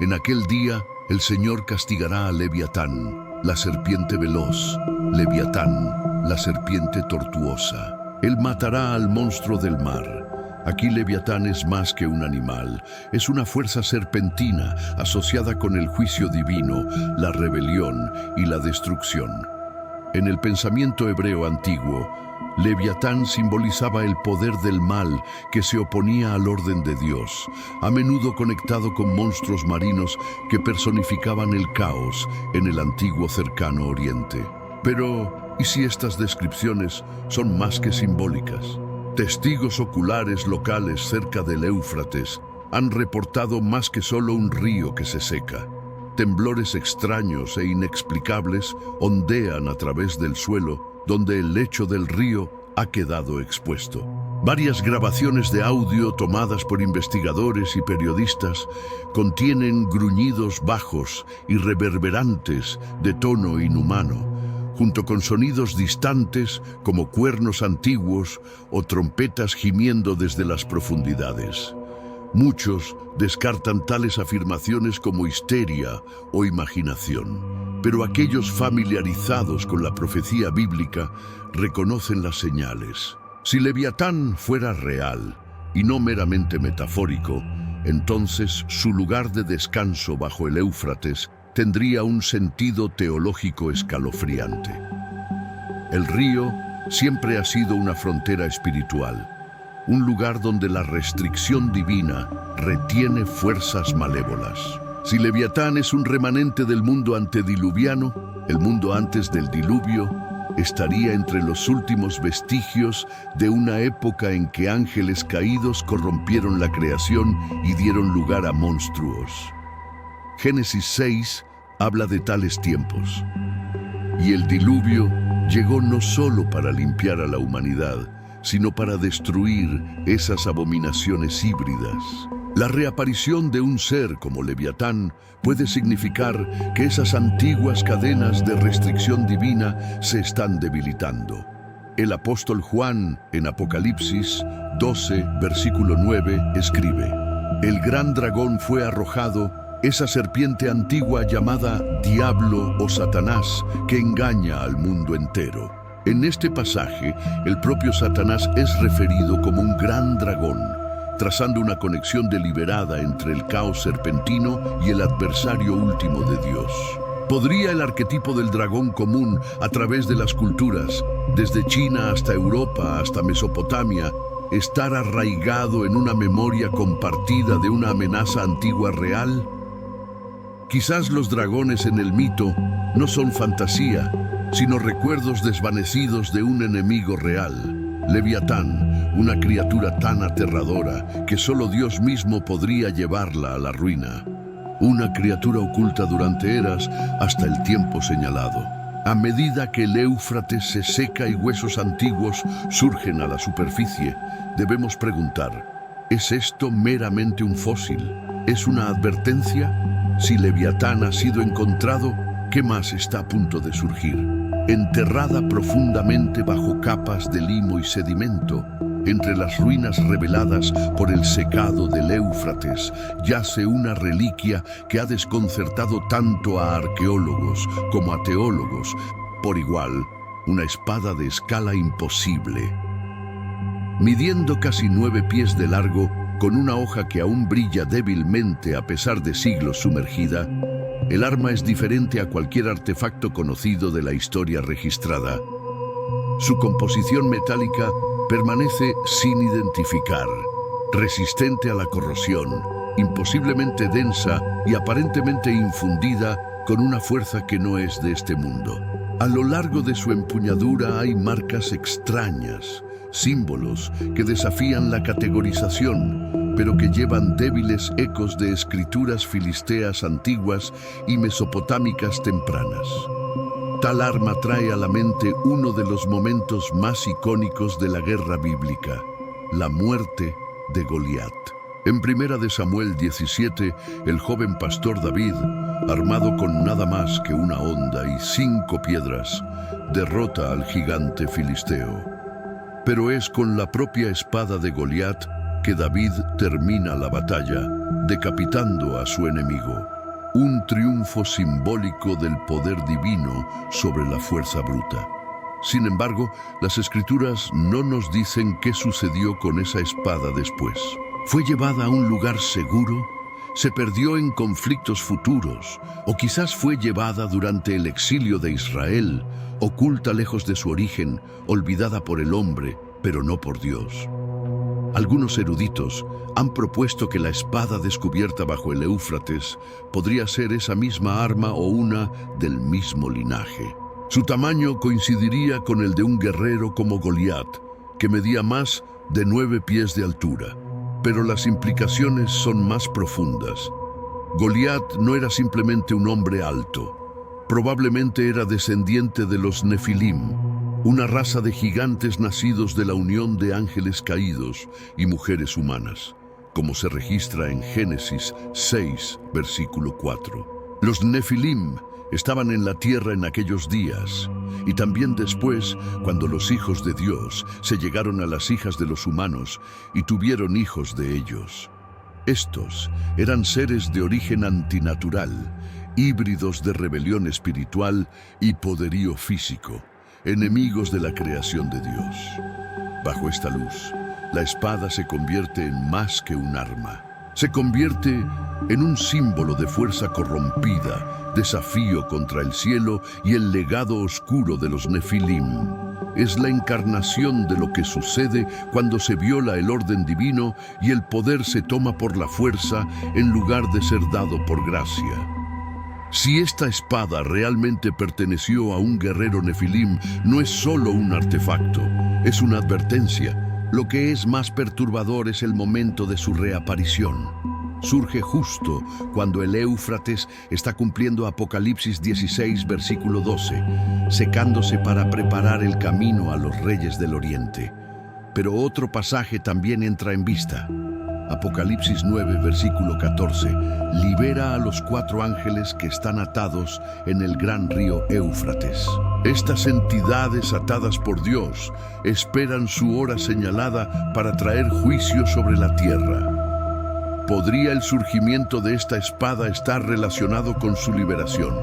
S1: En aquel día, el Señor castigará a Leviatán, la serpiente veloz, Leviatán, la serpiente tortuosa. Él matará al monstruo del mar. Aquí Leviatán es más que un animal, es una fuerza serpentina asociada con el juicio divino, la rebelión y la destrucción. En el pensamiento hebreo antiguo, Leviatán simbolizaba el poder del mal que se oponía al orden de Dios, a menudo conectado con monstruos marinos que personificaban el caos en el antiguo cercano oriente. Pero, ¿y si estas descripciones son más que simbólicas? Testigos oculares locales cerca del Éufrates han reportado más que solo un río que se seca. Temblores extraños e inexplicables ondean a través del suelo, donde el lecho del río ha quedado expuesto. Varias grabaciones de audio tomadas por investigadores y periodistas contienen gruñidos bajos y reverberantes de tono inhumano, junto con sonidos distantes como cuernos antiguos o trompetas gimiendo desde las profundidades. Muchos descartan tales afirmaciones como histeria o imaginación, pero aquellos familiarizados con la profecía bíblica reconocen las señales. Si Leviatán fuera real y no meramente metafórico, entonces su lugar de descanso bajo el Éufrates tendría un sentido teológico escalofriante. El río siempre ha sido una frontera espiritual, un lugar donde la restricción divina retiene fuerzas malévolas. Si Leviatán es un remanente del mundo antediluviano, el mundo antes del diluvio estaría entre los últimos vestigios de una época en que ángeles caídos corrompieron la creación y dieron lugar a monstruos. Génesis 6 habla de tales tiempos. Y el diluvio llegó no solo para limpiar a la humanidad, sino para destruir esas abominaciones híbridas. La reaparición de un ser como Leviatán puede significar que esas antiguas cadenas de restricción divina se están debilitando. El apóstol Juan, en Apocalipsis 12, versículo 9, escribe: El gran dragón fue arrojado, esa serpiente antigua llamada Diablo o Satanás, que engaña al mundo entero. En este pasaje, el propio Satanás es referido como un gran dragón, trazando una conexión deliberada entre el caos serpentino y el adversario último de Dios. ¿Podría el arquetipo del dragón común a través de las culturas, desde China hasta Europa hasta Mesopotamia, estar arraigado en una memoria compartida de una amenaza antigua real? Quizás los dragones en el mito no son fantasía, sino recuerdos desvanecidos de un enemigo real. Leviatán, una criatura tan aterradora que solo Dios mismo podría llevarla a la ruina. Una criatura oculta durante eras hasta el tiempo señalado. A medida que el Éufrates se seca y huesos antiguos surgen a la superficie, debemos preguntar: ¿es esto meramente un fósil? ¿Es una advertencia? Si Leviatán ha sido encontrado, ¿qué más está a punto de surgir? Enterrada profundamente bajo capas de limo y sedimento, entre las ruinas reveladas por el secado del Éufrates, yace una reliquia que ha desconcertado tanto a arqueólogos como a teólogos. Por igual, una espada de escala imposible. Midiendo casi 9 pies de largo, con una hoja que aún brilla débilmente a pesar de siglos sumergida, el arma es diferente a cualquier artefacto conocido de la historia registrada. Su composición metálica permanece sin identificar, resistente a la corrosión, imposiblemente densa y aparentemente infundida con una fuerza que no es de este mundo. A lo largo de su empuñadura hay marcas extrañas, símbolos que desafían la categorización, pero que llevan débiles ecos de escrituras filisteas antiguas y mesopotámicas tempranas. Tal arma trae a la mente uno de los momentos más icónicos de la guerra bíblica, la muerte de Goliat. En 1 Samuel 17, el joven pastor David, armado con nada más que una honda y 5 piedras, derrota al gigante filisteo. Pero es con la propia espada de Goliat que David termina la batalla, decapitando a su enemigo. Un triunfo simbólico del poder divino sobre la fuerza bruta. Sin embargo, las Escrituras no nos dicen qué sucedió con esa espada después. ¿Fue llevada a un lugar seguro? ¿Se perdió en conflictos futuros? ¿O quizás fue llevada durante el exilio de Israel, oculta lejos de su origen, olvidada por el hombre, pero no por Dios? Algunos eruditos han propuesto que la espada descubierta bajo el Éufrates podría ser esa misma arma o una del mismo linaje. Su tamaño coincidiría con el de un guerrero como Goliat, que medía más de 9 pies de altura. Pero las implicaciones son más profundas. Goliat no era simplemente un hombre alto. Probablemente era descendiente de los Nefilim, una raza de gigantes nacidos de la unión de ángeles caídos y mujeres humanas, como se registra en Génesis 6, versículo 4. Los Nefilim estaban en la tierra en aquellos días, y también después, cuando los hijos de Dios se llegaron a las hijas de los humanos y tuvieron hijos de ellos. Estos eran seres de origen antinatural, híbridos de rebelión espiritual y poderío físico, enemigos de la creación de Dios. Bajo esta luz, la espada se convierte en más que un arma. Se convierte en un símbolo de fuerza corrompida, desafío contra el cielo y el legado oscuro de los Nefilim. Es la encarnación de lo que sucede cuando se viola el orden divino y el poder se toma por la fuerza en lugar de ser dado por gracia. Si esta espada realmente perteneció a un guerrero Nefilim, no es solo un artefacto, es una advertencia. Lo que es más perturbador es el momento de su reaparición. Surge justo cuando el Éufrates está cumpliendo Apocalipsis 16, versículo 12, secándose para preparar el camino a los reyes del oriente. Pero otro pasaje también entra en vista. Apocalipsis 9, versículo 14, libera a los 4 ángeles que están atados en el gran río Éufrates. Estas entidades atadas por Dios esperan su hora señalada para traer juicio sobre la tierra. ¿Podría el surgimiento de esta espada estar relacionado con su liberación?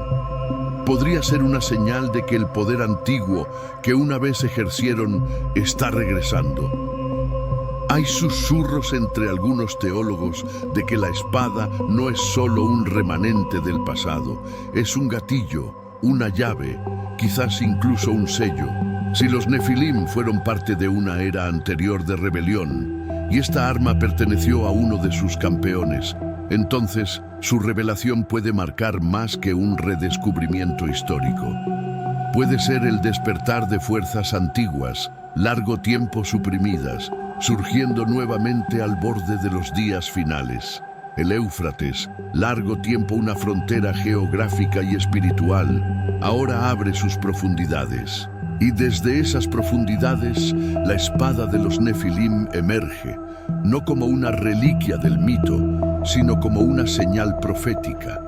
S1: Podría ser una señal de que el poder antiguo que una vez ejercieron está regresando. Hay susurros entre algunos teólogos de que la espada no es solo un remanente del pasado, es un gatillo, una llave, quizás incluso un sello. Si los Nefilim fueron parte de una era anterior de rebelión y esta arma perteneció a uno de sus campeones, entonces su revelación puede marcar más que un redescubrimiento histórico. Puede ser el despertar de fuerzas antiguas, largo tiempo suprimidas, surgiendo nuevamente al borde de los días finales. El Éufrates, largo tiempo una frontera geográfica y espiritual, ahora abre sus profundidades. Y desde esas profundidades, la espada de los Nefilim emerge, no como una reliquia del mito, sino como una señal profética.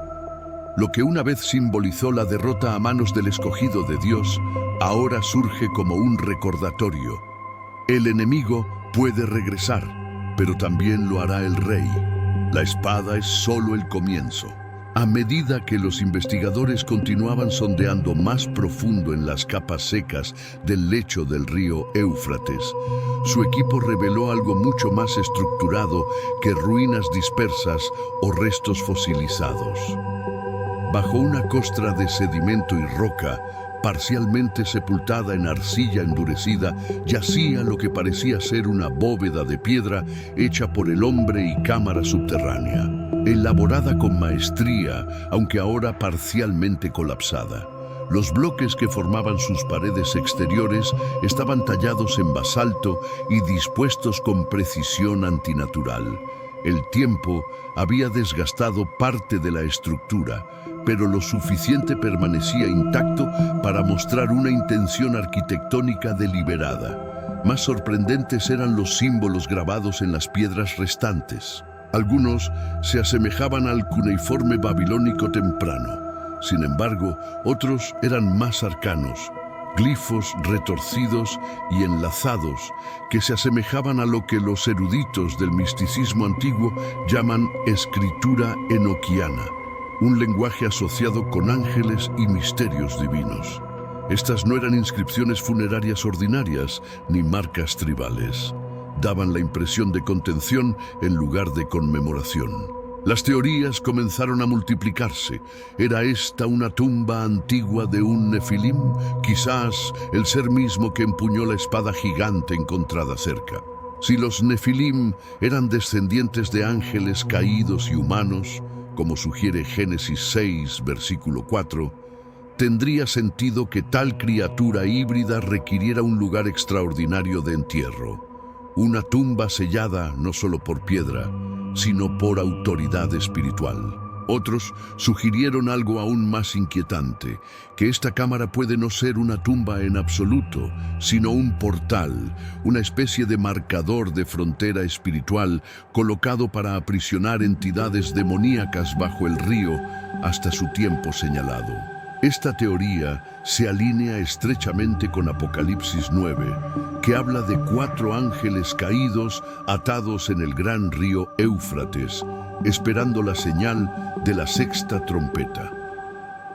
S1: Lo que una vez simbolizó la derrota a manos del escogido de Dios, ahora surge como un recordatorio. El enemigo puede regresar, pero también lo hará el rey. La espada es solo el comienzo. A medida que los investigadores continuaban sondeando más profundo en las capas secas del lecho del río Éufrates, su equipo reveló algo mucho más estructurado que ruinas dispersas o restos fosilizados. Bajo una costra de sedimento y roca, parcialmente sepultada en arcilla endurecida, yacía lo que parecía ser una bóveda de piedra hecha por el hombre y cámara subterránea, elaborada con maestría, aunque ahora parcialmente colapsada. Los bloques que formaban sus paredes exteriores estaban tallados en basalto y dispuestos con precisión antinatural. El tiempo había desgastado parte de la estructura, pero lo suficiente permanecía intacto para mostrar una intención arquitectónica deliberada. Más sorprendentes eran los símbolos grabados en las piedras restantes. Algunos se asemejaban al cuneiforme babilónico temprano. Sin embargo, otros eran más arcanos, glifos retorcidos y enlazados que se asemejaban a lo que los eruditos del misticismo antiguo llaman escritura enoquiana, un lenguaje asociado con ángeles y misterios divinos. Estas no eran inscripciones funerarias ordinarias ni marcas tribales. Daban la impresión de contención en lugar de conmemoración. Las teorías comenzaron a multiplicarse. ¿Era esta una tumba antigua de un Nefilim? Quizás el ser mismo que empuñó la espada gigante encontrada cerca. Si los Nefilim eran descendientes de ángeles caídos y humanos, como sugiere Génesis 6, versículo 4, tendría sentido que tal criatura híbrida requiriera un lugar extraordinario de entierro. Una tumba sellada no solo por piedra, sino por autoridad espiritual. Otros sugirieron algo aún más inquietante, que esta cámara puede no ser una tumba en absoluto, sino un portal, una especie de marcador de frontera espiritual colocado para aprisionar entidades demoníacas bajo el río hasta su tiempo señalado. Esta teoría se alinea estrechamente con Apocalipsis 9, que habla de 4 ángeles caídos atados en el gran río Éufrates, esperando la señal de la 6ª trompeta.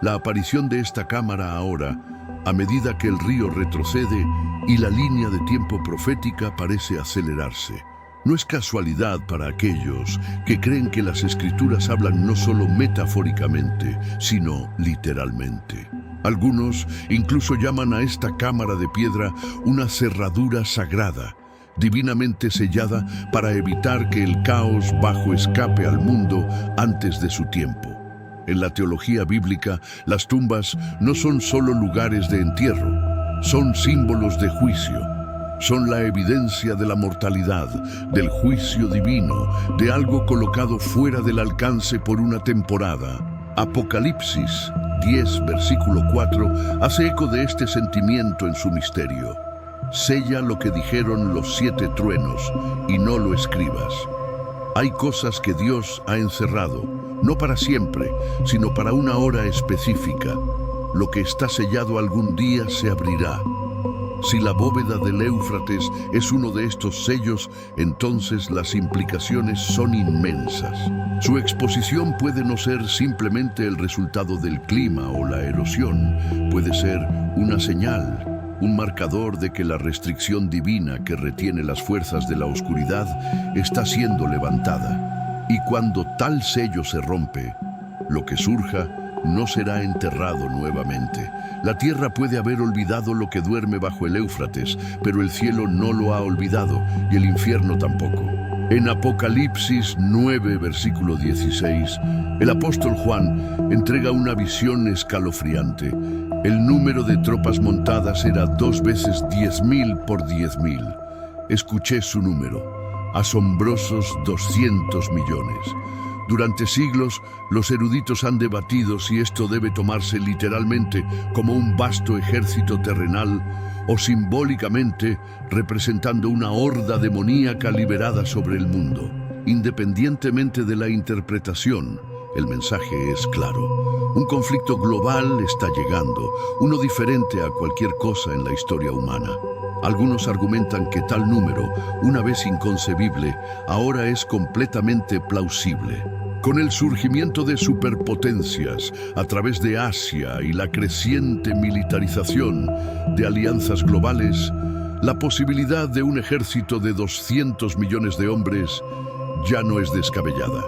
S1: La aparición de esta cámara ahora, a medida que el río retrocede y la línea de tiempo profética parece acelerarse, no es casualidad para aquellos que creen que las escrituras hablan no solo metafóricamente, sino literalmente. Algunos incluso llaman a esta cámara de piedra una cerradura sagrada, divinamente sellada para evitar que el caos bajo escape al mundo antes de su tiempo. En la teología bíblica, las tumbas no son solo lugares de entierro, son símbolos de juicio. Son la evidencia de la mortalidad, del juicio divino, de algo colocado fuera del alcance por una temporada. Apocalipsis 10, versículo 4, hace eco de este sentimiento en su misterio. Sella lo que dijeron los 7 truenos y no lo escribas. Hay cosas que Dios ha encerrado, no para siempre, sino para una hora específica. Lo que está sellado algún día se abrirá. Si la bóveda del Éufrates es uno de estos sellos, entonces las implicaciones son inmensas. Su exposición puede no ser simplemente el resultado del clima o la erosión, puede ser una señal, un marcador de que la restricción divina que retiene las fuerzas de la oscuridad está siendo levantada. Y cuando tal sello se rompe, lo que surja no será enterrado nuevamente. La tierra puede haber olvidado lo que duerme bajo el Éufrates, pero el cielo no lo ha olvidado y el infierno tampoco. En Apocalipsis 9, versículo 16, el apóstol Juan entrega una visión escalofriante. El número de tropas montadas era 2 veces 10.000 por 10.000. Escuché su número, asombrosos 200 millones. Durante siglos, los eruditos han debatido si esto debe tomarse literalmente como un vasto ejército terrenal o simbólicamente representando una horda demoníaca liberada sobre el mundo. Independientemente de la interpretación, el mensaje es claro. Un conflicto global está llegando, uno diferente a cualquier cosa en la historia humana. Algunos argumentan que tal número, una vez inconcebible, ahora es completamente plausible. Con el surgimiento de superpotencias a través de Asia y la creciente militarización de alianzas globales, la posibilidad de un ejército de 200 millones de hombres ya no es descabellada.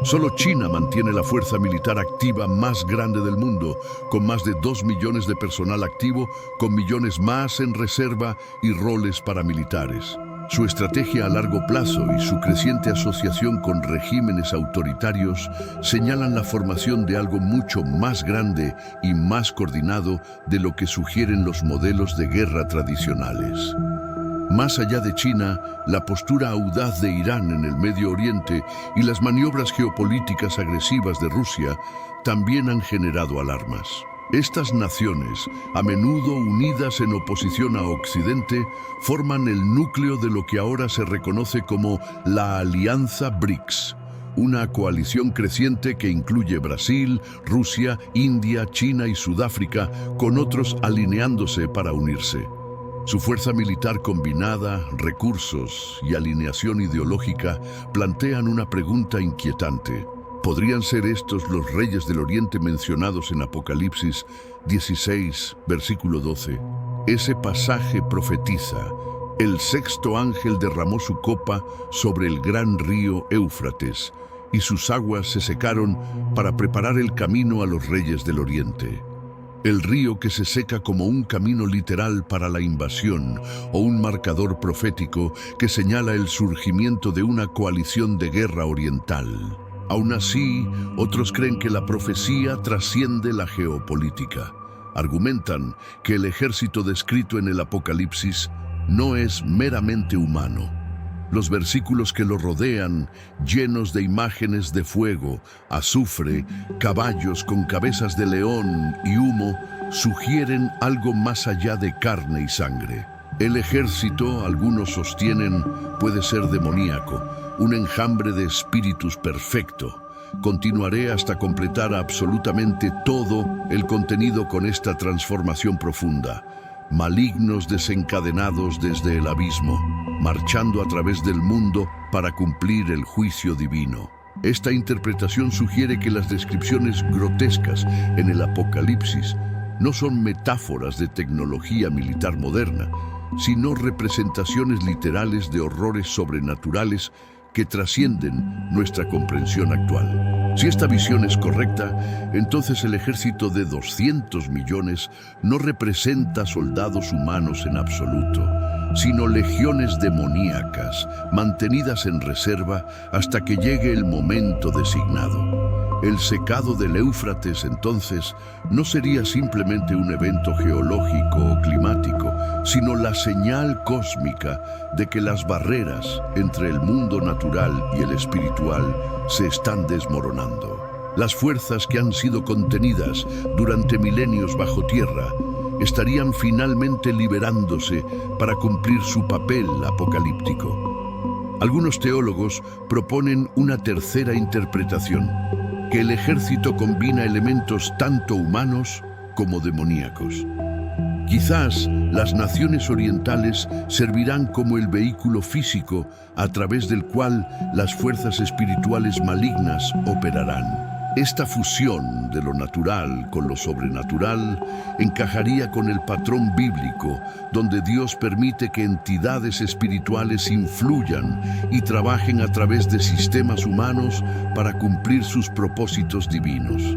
S1: Solo China mantiene la fuerza militar activa más grande del mundo, con más de 2 millones de personal activo, con millones más en reserva y roles paramilitares. Su estrategia a largo plazo y su creciente asociación con regímenes autoritarios señalan la formación de algo mucho más grande y más coordinado de lo que sugieren los modelos de guerra tradicionales. Más allá de China, la postura audaz de Irán en el Medio Oriente y las maniobras geopolíticas agresivas de Rusia también han generado alarmas. Estas naciones, a menudo unidas en oposición a Occidente, forman el núcleo de lo que ahora se reconoce como la Alianza BRICS, una coalición creciente que incluye Brasil, Rusia, India, China y Sudáfrica, con otros alineándose para unirse. Su fuerza militar combinada, recursos y alineación ideológica plantean una pregunta inquietante. ¿Podrían ser estos los reyes del Oriente mencionados en Apocalipsis 16, versículo 12? Ese pasaje profetiza: el sexto ángel derramó su copa sobre el gran río Éufrates, y sus aguas se secaron para preparar el camino a los reyes del Oriente. El río que se seca como un camino literal para la invasión o un marcador profético que señala el surgimiento de una coalición de guerra oriental. Aún así, otros creen que la profecía trasciende la geopolítica. Argumentan que el ejército descrito en el Apocalipsis no es meramente humano. Los versículos que lo rodean, llenos de imágenes de fuego, azufre, caballos con cabezas de león y humo, sugieren algo más allá de carne y sangre. El ejército, algunos sostienen, puede ser demoníaco, un enjambre de espíritus perfecto. Continuaré hasta completar absolutamente todo el contenido con esta transformación profunda. Malignos desencadenados desde el abismo, marchando a través del mundo para cumplir el juicio divino. Esta interpretación sugiere que las descripciones grotescas en el Apocalipsis no son metáforas de tecnología militar moderna, sino representaciones literales de horrores sobrenaturales que trascienden nuestra comprensión actual. Si esta visión es correcta, entonces el ejército de 200 millones no representa soldados humanos en absoluto, sino legiones demoníacas mantenidas en reserva hasta que llegue el momento designado. El secado del Éufrates, entonces, no sería simplemente un evento geológico o climático, sino la señal cósmica de que las barreras entre el mundo natural y el espiritual se están desmoronando. Las fuerzas que han sido contenidas durante milenios bajo tierra estarían finalmente liberándose para cumplir su papel apocalíptico. Algunos teólogos proponen una tercera interpretación, que el ejército combina elementos tanto humanos como demoníacos. Quizás las naciones orientales servirán como el vehículo físico a través del cual las fuerzas espirituales malignas operarán. Esta fusión de lo natural con lo sobrenatural encajaría con el patrón bíblico, donde Dios permite que entidades espirituales influyan y trabajen a través de sistemas humanos para cumplir sus propósitos divinos.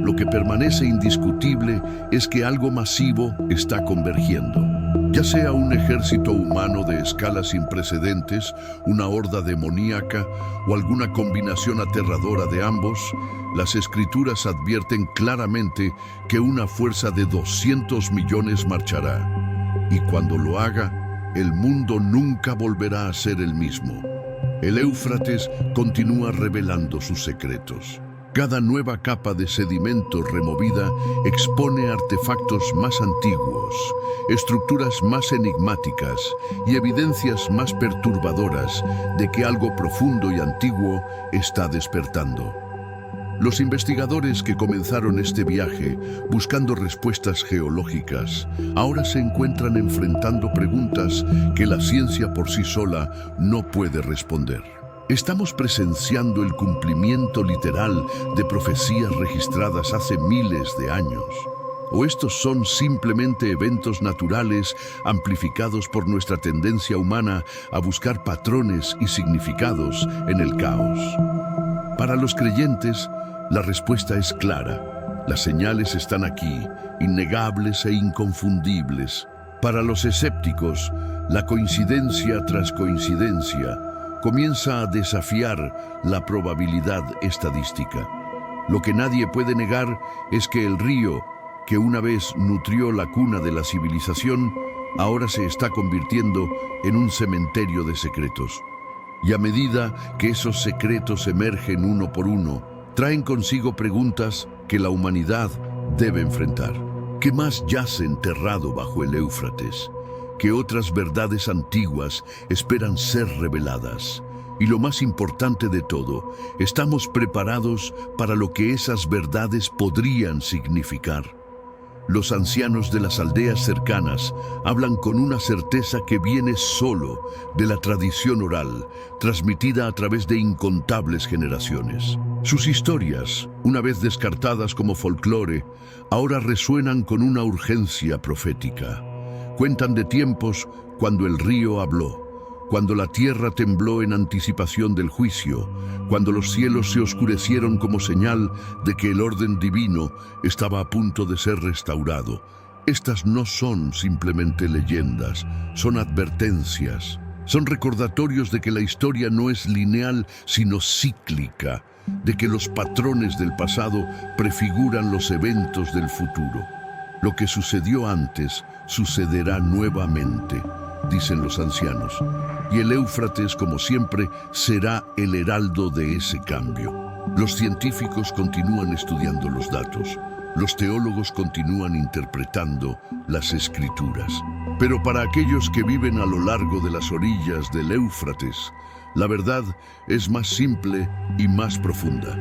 S1: Lo que permanece indiscutible es que algo masivo está convergiendo. Ya sea un ejército humano de escala sin precedentes, una horda demoníaca o alguna combinación aterradora de ambos, las Escrituras advierten claramente que una fuerza de 200 millones marchará. Y cuando lo haga, el mundo nunca volverá a ser el mismo. El Éufrates continúa revelando sus secretos. Cada nueva capa de sedimento removida expone artefactos más antiguos, estructuras más enigmáticas y evidencias más perturbadoras de que algo profundo y antiguo está despertando. Los investigadores que comenzaron este viaje buscando respuestas geológicas ahora se encuentran enfrentando preguntas que la ciencia por sí sola no puede responder. Estamos presenciando el cumplimiento literal de profecías registradas hace miles de años. ¿O estos son simplemente eventos naturales amplificados por nuestra tendencia humana a buscar patrones y significados en el caos? Para los creyentes, la respuesta es clara. Las señales están aquí, innegables e inconfundibles. Para los escépticos, la coincidencia tras coincidencia comienza a desafiar la probabilidad estadística. Lo que nadie puede negar es que el río, que una vez nutrió la cuna de la civilización, ahora se está convirtiendo en un cementerio de secretos. Y a medida que esos secretos emergen uno por uno, traen consigo preguntas que la humanidad debe enfrentar. ¿Qué más yace enterrado bajo el Éufrates? ¿Qué otras verdades antiguas esperan ser reveladas? Y lo más importante de todo, ¿estamos preparados para lo que esas verdades podrían significar? Los ancianos de las aldeas cercanas hablan con una certeza que viene solo de la tradición oral, transmitida a través de incontables generaciones. Sus historias, una vez descartadas como folclore, ahora resuenan con una urgencia profética. Cuentan de tiempos cuando el río habló, cuando la tierra tembló en anticipación del juicio, cuando los cielos se oscurecieron como señal de que el orden divino estaba a punto de ser restaurado. Estas no son simplemente leyendas, son advertencias, son recordatorios de que la historia no es lineal, sino cíclica, de que los patrones del pasado prefiguran los eventos del futuro. Lo que sucedió antes sucederá nuevamente, dicen los ancianos, y el Éufrates, como siempre, será el heraldo de ese cambio. Los científicos continúan estudiando los datos, los teólogos continúan interpretando las escrituras. Pero para aquellos que viven a lo largo de las orillas del Éufrates, la verdad es más simple y más profunda.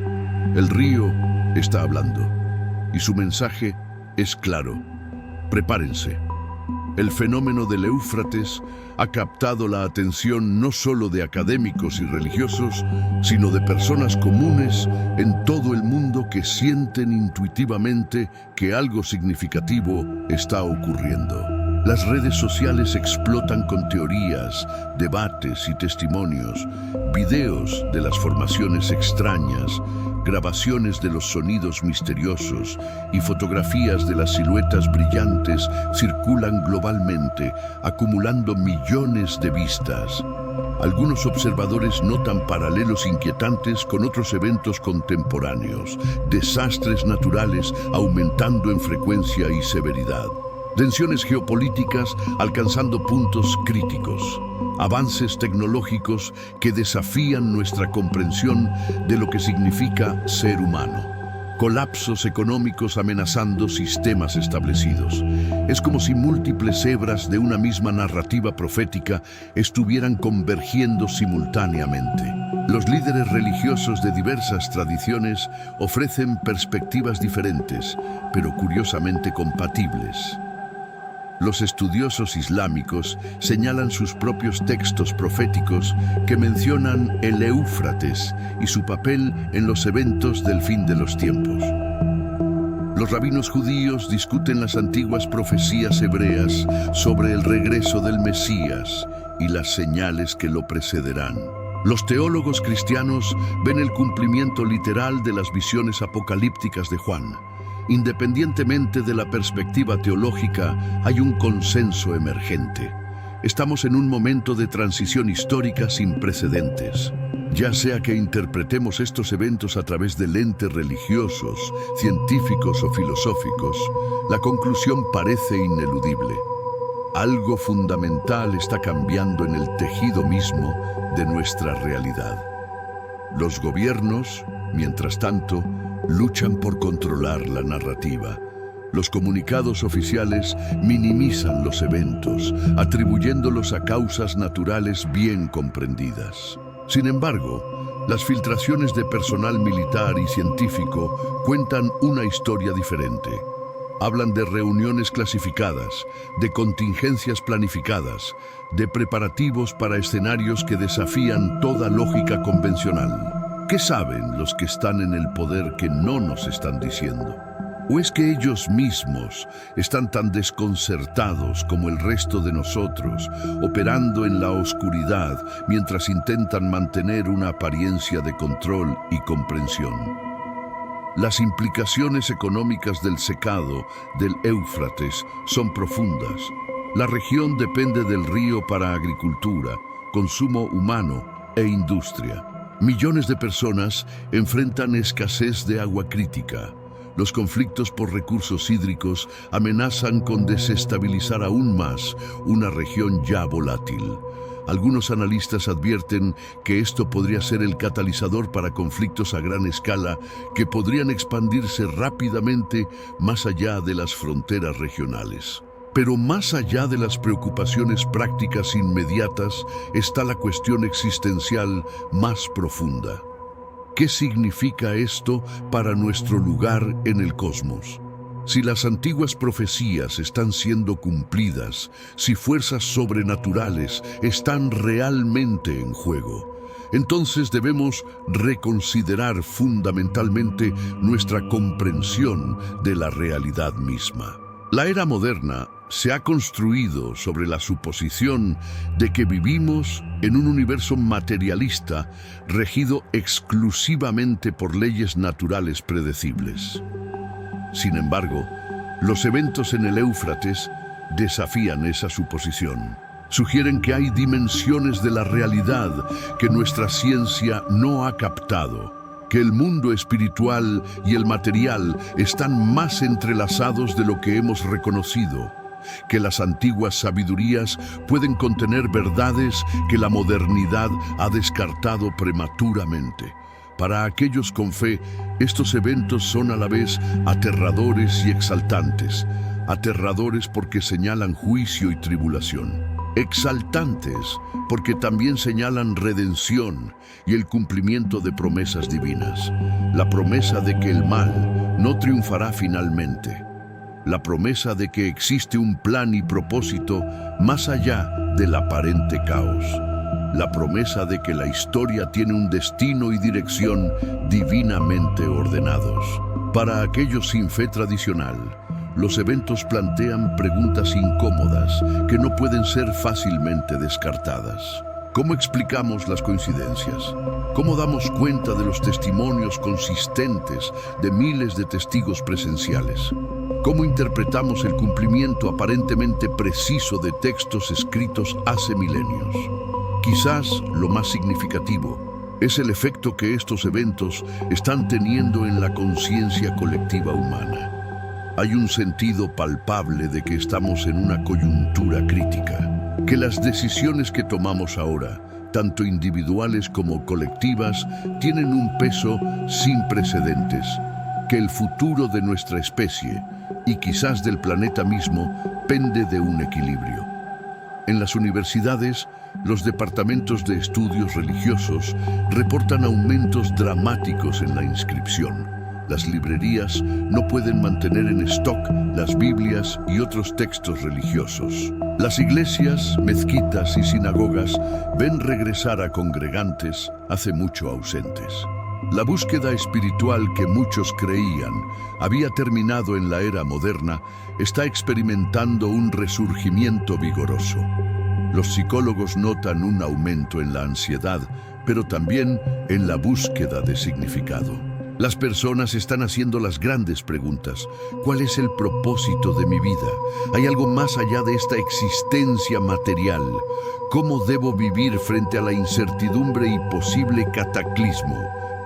S1: El río está hablando, y su mensaje es claro. Prepárense. El fenómeno del Éufrates ha captado la atención no solo de académicos y religiosos, sino de personas comunes en todo el mundo que sienten intuitivamente que algo significativo está ocurriendo. Las redes sociales explotan con teorías, debates y testimonios, videos de las formaciones extrañas, grabaciones de los sonidos misteriosos y fotografías de las siluetas brillantes circulan globalmente, acumulando millones de vistas. Algunos observadores notan paralelos inquietantes con otros eventos contemporáneos, desastres naturales aumentando en frecuencia y severidad. Tensiones geopolíticas alcanzando puntos críticos, avances tecnológicos que desafían nuestra comprensión de lo que significa ser humano, colapsos económicos amenazando sistemas establecidos. Es como si múltiples hebras de una misma narrativa profética estuvieran convergiendo simultáneamente. Los líderes religiosos de diversas tradiciones ofrecen perspectivas diferentes, pero curiosamente compatibles. Los estudiosos islámicos señalan sus propios textos proféticos que mencionan el Éufrates y su papel en los eventos del fin de los tiempos. Los rabinos judíos discuten las antiguas profecías hebreas sobre el regreso del Mesías y las señales que lo precederán. Los teólogos cristianos ven el cumplimiento literal de las visiones apocalípticas de Juan. Independientemente de la perspectiva teológica, hay un consenso emergente. Estamos en un momento de transición histórica sin precedentes. Ya sea que interpretemos estos eventos a través de lentes religiosos, científicos o filosóficos, la conclusión parece ineludible. Algo fundamental está cambiando en el tejido mismo de nuestra realidad. Los gobiernos, mientras tanto, luchan por controlar la narrativa. Los comunicados oficiales minimizan los eventos, atribuyéndolos a causas naturales bien comprendidas. Sin embargo, las filtraciones de personal militar y científico cuentan una historia diferente. Hablan de reuniones clasificadas, de contingencias planificadas, de preparativos para escenarios que desafían toda lógica convencional. ¿Qué saben los que están en el poder que no nos están diciendo? ¿O es que ellos mismos están tan desconcertados como el resto de nosotros, operando en la oscuridad mientras intentan mantener una apariencia de control y comprensión? Las implicaciones económicas del secado del Éufrates son profundas. La región depende del río para agricultura, consumo humano e industria. Millones de personas enfrentan escasez de agua crítica. Los conflictos por recursos hídricos amenazan con desestabilizar aún más una región ya volátil. Algunos analistas advierten que esto podría ser el catalizador para conflictos a gran escala que podrían expandirse rápidamente más allá de las fronteras regionales. Pero más allá de las preocupaciones prácticas inmediatas está la cuestión existencial más profunda. ¿Qué significa esto para nuestro lugar en el cosmos? Si las antiguas profecías están siendo cumplidas, si fuerzas sobrenaturales están realmente en juego, entonces debemos reconsiderar fundamentalmente nuestra comprensión de la realidad misma. La era moderna se ha construido sobre la suposición de que vivimos en un universo materialista regido exclusivamente por leyes naturales predecibles. Sin embargo, los eventos en el Éufrates desafían esa suposición. Sugieren que hay dimensiones de la realidad que nuestra ciencia no ha captado, que el mundo espiritual y el material están más entrelazados de lo que hemos reconocido, que las antiguas sabidurías pueden contener verdades que la modernidad ha descartado prematuramente. Para aquellos con fe, estos eventos son a la vez aterradores y exaltantes. Aterradores porque señalan juicio y tribulación. Exaltantes porque también señalan redención y el cumplimiento de promesas divinas. La promesa de que el mal no triunfará finalmente. La promesa de que existe un plan y propósito más allá del aparente caos. La promesa de que la historia tiene un destino y dirección divinamente ordenados. Para aquellos sin fe tradicional, los eventos plantean preguntas incómodas que no pueden ser fácilmente descartadas. ¿Cómo explicamos las coincidencias? ¿Cómo damos cuenta de los testimonios consistentes de miles de testigos presenciales? ¿Cómo interpretamos el cumplimiento aparentemente preciso de textos escritos hace milenios? Quizás lo más significativo es el efecto que estos eventos están teniendo en la conciencia colectiva humana. Hay un sentido palpable de que estamos en una coyuntura crítica, que las decisiones que tomamos ahora, tanto individuales como colectivas, tienen un peso sin precedentes, que el futuro de nuestra especie, y quizás del planeta mismo, pende de un equilibrio. En las universidades, los departamentos de estudios religiosos reportan aumentos dramáticos en la inscripción. Las librerías no pueden mantener en stock las Biblias y otros textos religiosos. Las iglesias, mezquitas y sinagogas ven regresar a congregantes hace mucho ausentes. La búsqueda espiritual que muchos creían había terminado en la era moderna está experimentando un resurgimiento vigoroso. Los psicólogos notan un aumento en la ansiedad, pero también en la búsqueda de significado. Las personas están haciendo las grandes preguntas. ¿Cuál es el propósito de mi vida? ¿Hay algo más allá de esta existencia material? ¿Cómo debo vivir frente a la incertidumbre y posible cataclismo?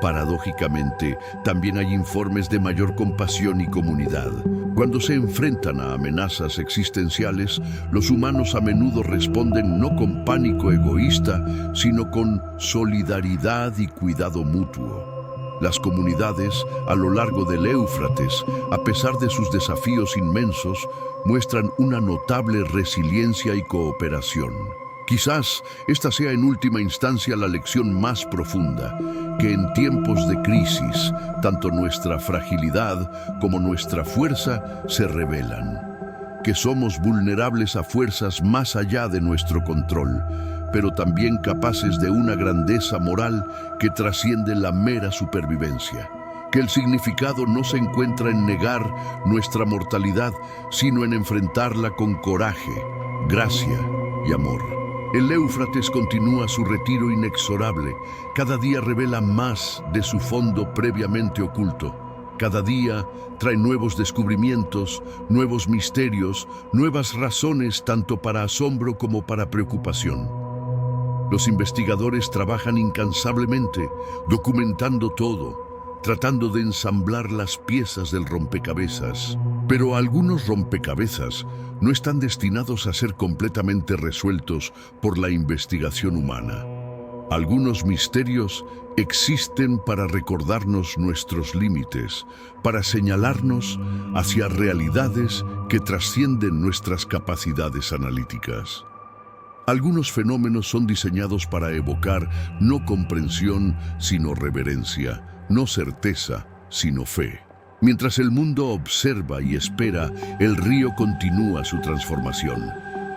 S1: Paradójicamente, también hay informes de mayor compasión y comunidad. Cuando se enfrentan a amenazas existenciales, los humanos a menudo responden no con pánico egoísta, sino con solidaridad y cuidado mutuo. Las comunidades a lo largo del Éufrates, a pesar de sus desafíos inmensos, muestran una notable resiliencia y cooperación. Quizás esta sea en última instancia la lección más profunda, que en tiempos de crisis, tanto nuestra fragilidad como nuestra fuerza se revelan. Que somos vulnerables a fuerzas más allá de nuestro control, pero también capaces de una grandeza moral que trasciende la mera supervivencia. Que el significado no se encuentra en negar nuestra mortalidad, sino en enfrentarla con coraje, gracia y amor. El Éufrates continúa su retiro inexorable. Cada día revela más de su fondo previamente oculto. Cada día trae nuevos descubrimientos, nuevos misterios, nuevas razones tanto para asombro como para preocupación. Los investigadores trabajan incansablemente, documentando todo, tratando de ensamblar las piezas del rompecabezas. Pero algunos rompecabezas no están destinados a ser completamente resueltos por la investigación humana. Algunos misterios existen para recordarnos nuestros límites, para señalarnos hacia realidades que trascienden nuestras capacidades analíticas. Algunos fenómenos son diseñados para evocar no comprensión, sino reverencia, no certeza, sino fe. Mientras el mundo observa y espera, el río continúa su transformación.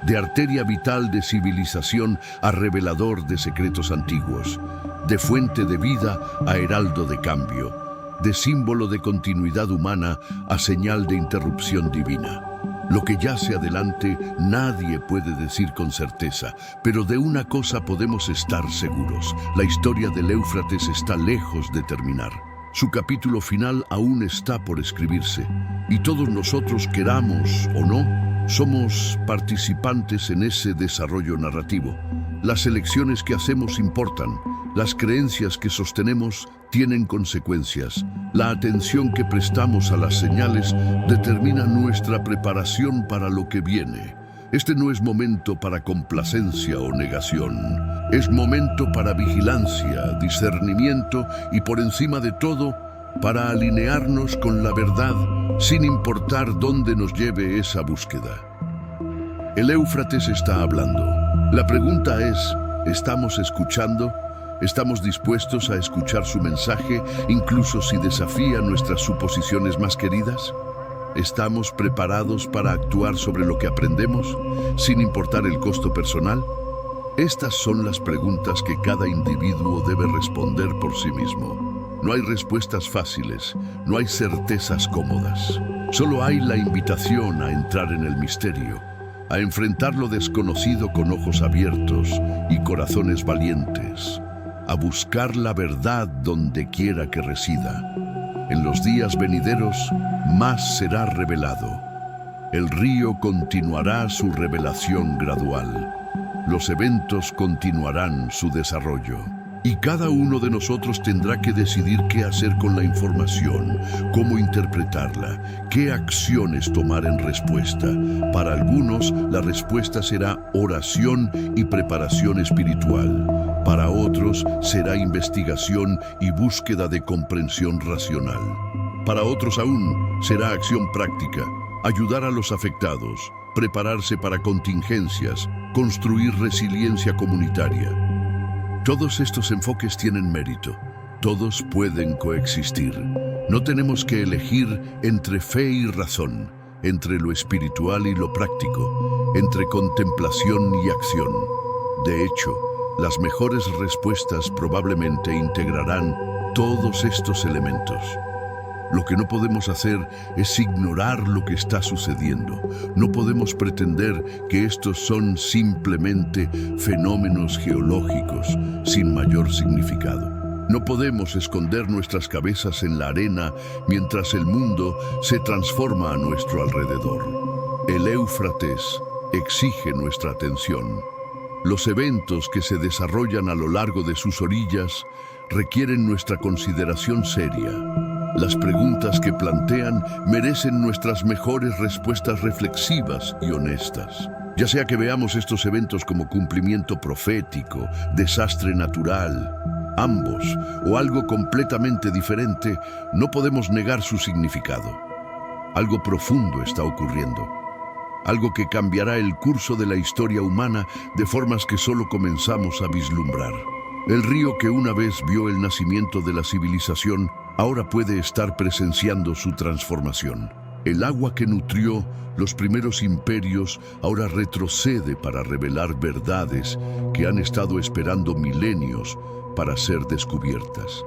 S1: De arteria vital de civilización a revelador de secretos antiguos, de fuente de vida a heraldo de cambio, de símbolo de continuidad humana a señal de interrupción divina. Lo que yace adelante nadie puede decir con certeza, pero de una cosa podemos estar seguros: la historia del Éufrates está lejos de terminar. Su capítulo final aún está por escribirse, y todos nosotros, queramos o no, somos participantes en ese desarrollo narrativo. Las elecciones que hacemos importan, las creencias que sostenemos tienen consecuencias. La atención que prestamos a las señales determina nuestra preparación para lo que viene. Este no es momento para complacencia o negación. Es momento para vigilancia, discernimiento y, por encima de todo, para alinearnos con la verdad, sin importar dónde nos lleve esa búsqueda. El Éufrates está hablando. La pregunta es, ¿estamos escuchando? ¿Estamos dispuestos a escuchar su mensaje, incluso si desafía nuestras suposiciones más queridas? ¿Estamos preparados para actuar sobre lo que aprendemos, sin importar el costo personal? Estas son las preguntas que cada individuo debe responder por sí mismo. No hay respuestas fáciles, no hay certezas cómodas. Solo hay la invitación a entrar en el misterio, a enfrentar lo desconocido con ojos abiertos y corazones valientes, a buscar la verdad donde quiera que resida. En los días venideros, más será revelado. El río continuará su revelación gradual. Los eventos continuarán su desarrollo. Y cada uno de nosotros tendrá que decidir qué hacer con la información, cómo interpretarla, qué acciones tomar en respuesta. Para algunos, la respuesta será oración y preparación espiritual. Para otros, será investigación y búsqueda de comprensión racional. Para otros aún será acción práctica, ayudar a los afectados, prepararse para contingencias, construir resiliencia comunitaria. Todos estos enfoques tienen mérito. Todos pueden coexistir. No tenemos que elegir entre fe y razón, entre lo espiritual y lo práctico, entre contemplación y acción. De hecho, las mejores respuestas probablemente integrarán todos estos elementos. Lo que no podemos hacer es ignorar lo que está sucediendo. No podemos pretender que estos son simplemente fenómenos geológicos sin mayor significado. No podemos esconder nuestras cabezas en la arena mientras el mundo se transforma a nuestro alrededor. El Éufrates exige nuestra atención. Los eventos que se desarrollan a lo largo de sus orillas requieren nuestra consideración seria. Las preguntas que plantean merecen nuestras mejores respuestas reflexivas y honestas. Ya sea que veamos estos eventos como cumplimiento profético, desastre natural, ambos, o algo completamente diferente, no podemos negar su significado. Algo profundo está ocurriendo. Algo que cambiará el curso de la historia humana de formas que solo comenzamos a vislumbrar. El río que una vez vio el nacimiento de la civilización, ahora puede estar presenciando su transformación. El agua que nutrió los primeros imperios ahora retrocede para revelar verdades que han estado esperando milenios para ser descubiertas.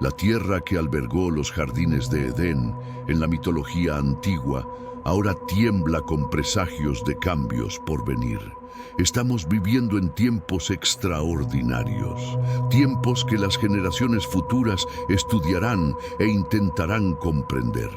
S1: La tierra que albergó los jardines de Edén en la mitología antigua ahora tiembla con presagios de cambios por venir. Estamos viviendo en tiempos extraordinarios, tiempos que las generaciones futuras estudiarán e intentarán comprender.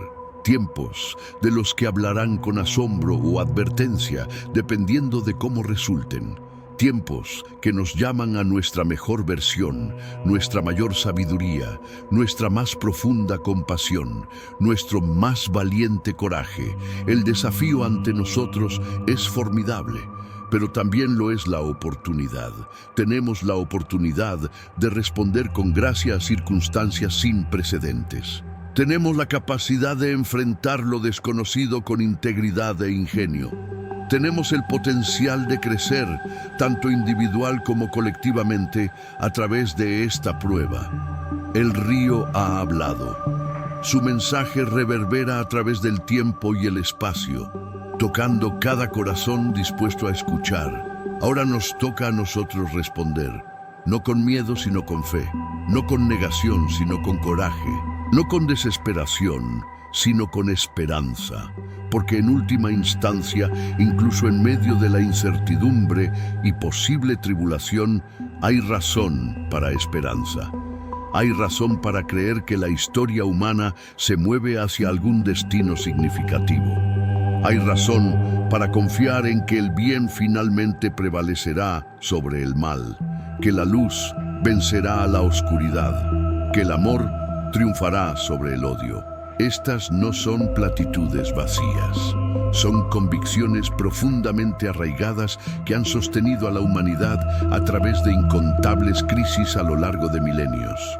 S1: Tiempos de los que hablarán con asombro o advertencia, dependiendo de cómo resulten. Tiempos que nos llaman a nuestra mejor versión, nuestra mayor sabiduría, nuestra más profunda compasión, nuestro más valiente coraje. El desafío ante nosotros es formidable, pero también lo es la oportunidad. Tenemos la oportunidad de responder con gracia a circunstancias sin precedentes. Tenemos la capacidad de enfrentar lo desconocido con integridad e ingenio. Tenemos el potencial de crecer, tanto individual como colectivamente, a través de esta prueba. El río ha hablado. Su mensaje reverbera a través del tiempo y el espacio, tocando cada corazón dispuesto a escuchar. Ahora nos toca a nosotros responder, no con miedo sino con fe, no con negación sino con coraje, no con desesperación sino con esperanza, porque en última instancia, incluso en medio de la incertidumbre y posible tribulación, hay razón para esperanza. Hay razón para creer que la historia humana se mueve hacia algún destino significativo. Hay razón para confiar en que el bien finalmente prevalecerá sobre el mal, que la luz vencerá a la oscuridad, que el amor triunfará sobre el odio. Estas no son platitudes vacías, son convicciones profundamente arraigadas que han sostenido a la humanidad a través de incontables crisis a lo largo de milenios.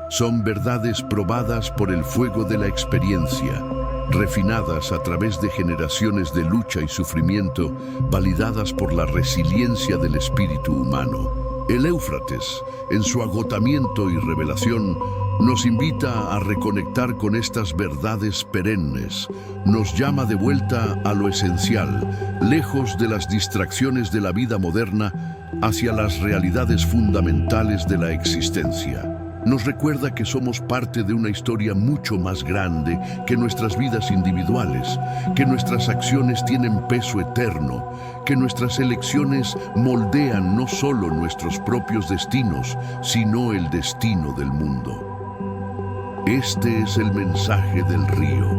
S1: Son verdades probadas por el fuego de la experiencia, refinadas a través de generaciones de lucha y sufrimiento, validadas por la resiliencia del espíritu humano. El Éufrates, en su agotamiento y revelación, nos invita a reconectar con estas verdades perennes, nos llama de vuelta a lo esencial, lejos de las distracciones de la vida moderna, hacia las realidades fundamentales de la existencia. Nos recuerda que somos parte de una historia mucho más grande que nuestras vidas individuales, que nuestras acciones tienen peso eterno, que nuestras elecciones moldean no solo nuestros propios destinos, sino el destino del mundo. Este es el mensaje del río.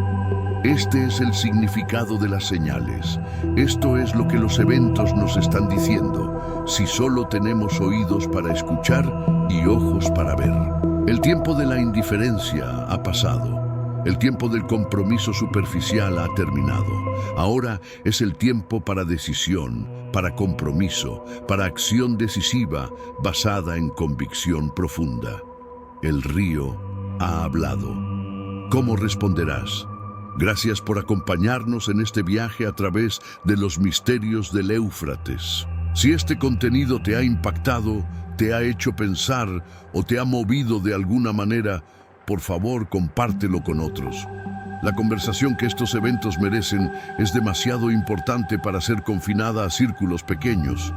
S1: Este es el significado de las señales. Esto es lo que los eventos nos están diciendo, si solo tenemos oídos para escuchar y ojos para ver. El tiempo de la indiferencia ha pasado. El tiempo del compromiso superficial ha terminado. Ahora es el tiempo para decisión, para compromiso, para acción decisiva basada en convicción profunda. El río ha hablado. ¿Cómo responderás? Gracias por acompañarnos en este viaje a través de los misterios del Éufrates. Si este contenido te ha impactado, te ha hecho pensar o te ha movido de alguna manera, por favor, compártelo con otros. La conversación que estos eventos merecen es demasiado importante para ser confinada a círculos pequeños.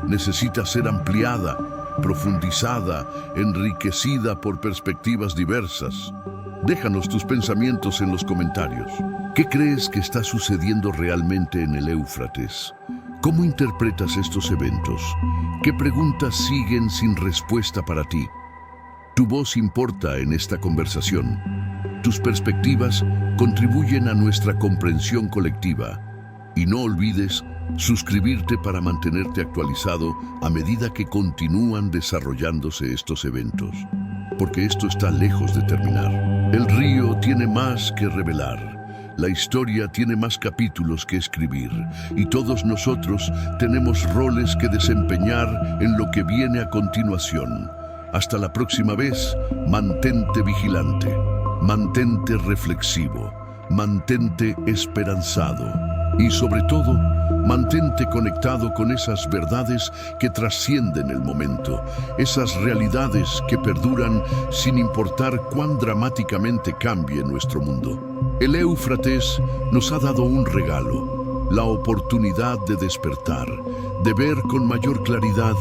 S1: Necesita ser ampliada, profundizada, enriquecida por perspectivas diversas. Déjanos tus pensamientos en los comentarios. ¿Qué crees que está sucediendo realmente en el Éufrates? ¿Cómo interpretas estos eventos? ¿Qué preguntas siguen sin respuesta para ti? Tu voz importa en esta conversación. Tus perspectivas contribuyen a nuestra comprensión colectiva. Y no olvides suscribirte para mantenerte actualizado a medida que continúan desarrollándose estos eventos. Porque esto está lejos de terminar. El río tiene más que revelar. La historia tiene más capítulos que escribir. Y todos nosotros tenemos roles que desempeñar en lo que viene a continuación. Hasta la próxima vez, mantente vigilante, mantente reflexivo, mantente esperanzado y sobre todo, mantente conectado con esas verdades que trascienden el momento, esas realidades que perduran sin importar cuán dramáticamente cambie nuestro mundo. El Éufrates nos ha dado un regalo, la oportunidad de despertar, de ver con mayor claridad,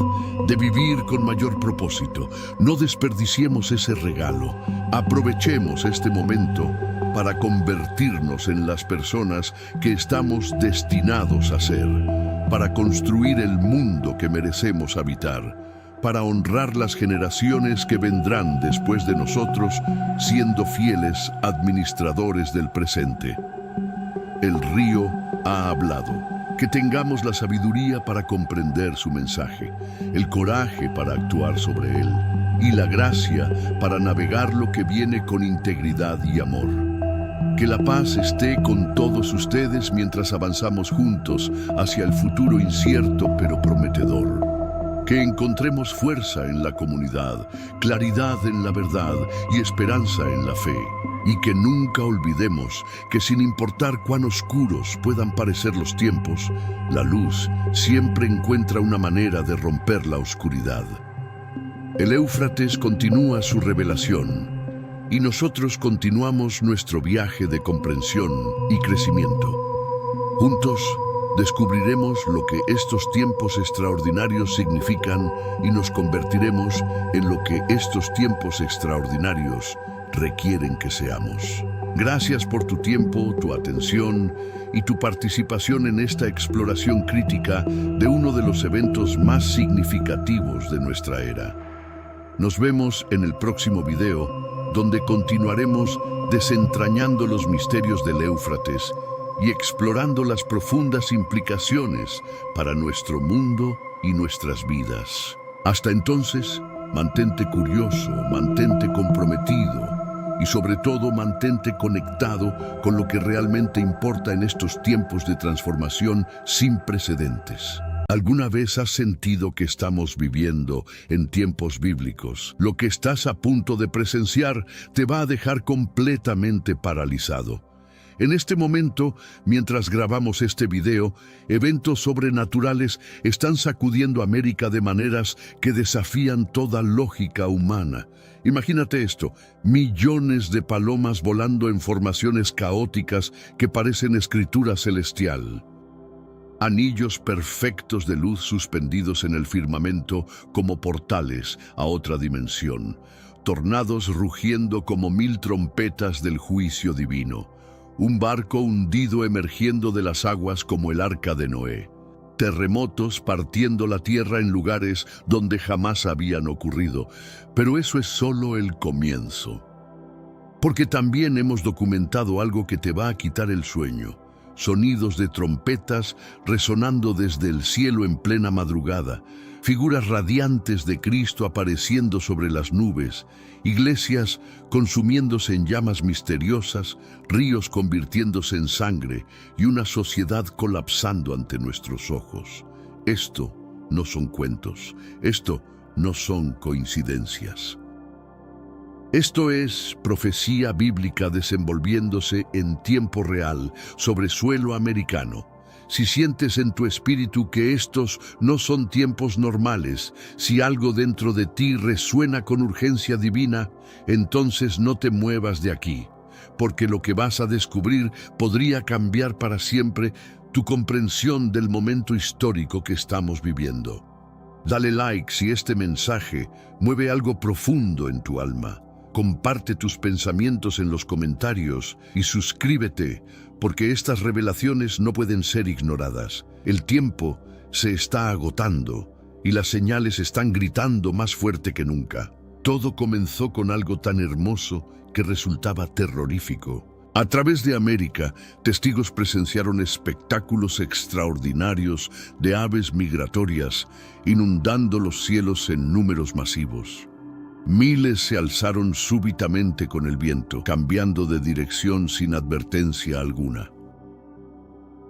S1: de vivir con mayor propósito. No desperdiciemos ese regalo. Aprovechemos este momento para convertirnos en las personas que estamos destinados a ser, para construir el mundo que merecemos habitar, para honrar las generaciones que vendrán después de nosotros, siendo fieles administradores del presente. El río ha hablado. Que tengamos la sabiduría para comprender su mensaje, el coraje para actuar sobre él y la gracia para navegar lo que viene con integridad y amor. Que la paz esté con todos ustedes mientras avanzamos juntos hacia el futuro incierto pero prometedor. Que encontremos fuerza en la comunidad, claridad en la verdad y esperanza en la fe. Y que nunca olvidemos que sin importar cuán oscuros puedan parecer los tiempos, la luz siempre encuentra una manera de romper la oscuridad. El Éufrates continúa su revelación y nosotros continuamos nuestro viaje de comprensión y crecimiento. Juntos descubriremos lo que estos tiempos extraordinarios significan y nos convertiremos en lo que estos tiempos extraordinarios requieren que seamos. Gracias por tu tiempo, tu atención y tu participación en esta exploración crítica de uno de los eventos más significativos de nuestra era. Nos vemos en el próximo video, donde continuaremos desentrañando los misterios del Éufrates y explorando las profundas implicaciones para nuestro mundo y nuestras vidas. Hasta entonces, mantente curioso, mantente comprometido y sobre todo mantente conectado con lo que realmente importa en estos tiempos de transformación sin precedentes. ¿Alguna vez has sentido que estamos viviendo en tiempos bíblicos? Lo que estás a punto de presenciar te va a dejar completamente paralizado. En este momento, mientras grabamos este video, eventos sobrenaturales están sacudiendo América de maneras que desafían toda lógica humana. Imagínate esto, millones de palomas volando en formaciones caóticas que parecen escritura celestial. Anillos perfectos de luz suspendidos en el firmamento como portales a otra dimensión. Tornados rugiendo como 1000 trompetas del juicio divino. Un barco hundido emergiendo de las aguas como el arca de Noé. Terremotos partiendo la tierra en lugares donde jamás habían ocurrido. Pero eso es solo el comienzo. Porque también hemos documentado algo que te va a quitar el sueño. Sonidos de trompetas resonando desde el cielo en plena madrugada, figuras radiantes de Cristo apareciendo sobre las nubes, iglesias consumiéndose en llamas misteriosas, ríos convirtiéndose en sangre y una sociedad colapsando ante nuestros ojos. Esto no son cuentos, esto no son coincidencias. Esto es profecía bíblica desenvolviéndose en tiempo real sobre suelo americano. Si sientes en tu espíritu que estos no son tiempos normales, si algo dentro de ti resuena con urgencia divina, entonces no te muevas de aquí, porque lo que vas a descubrir podría cambiar para siempre tu comprensión del momento histórico que estamos viviendo. Dale like si este mensaje mueve algo profundo en tu alma. Comparte tus pensamientos en los comentarios y suscríbete, porque estas revelaciones no pueden ser ignoradas. El tiempo se está agotando y las señales están gritando más fuerte que nunca. Todo comenzó con algo tan hermoso que resultaba terrorífico. A través de América, testigos presenciaron espectáculos extraordinarios de aves migratorias inundando los cielos en números masivos. Miles se alzaron súbitamente con el viento, cambiando de dirección sin advertencia alguna.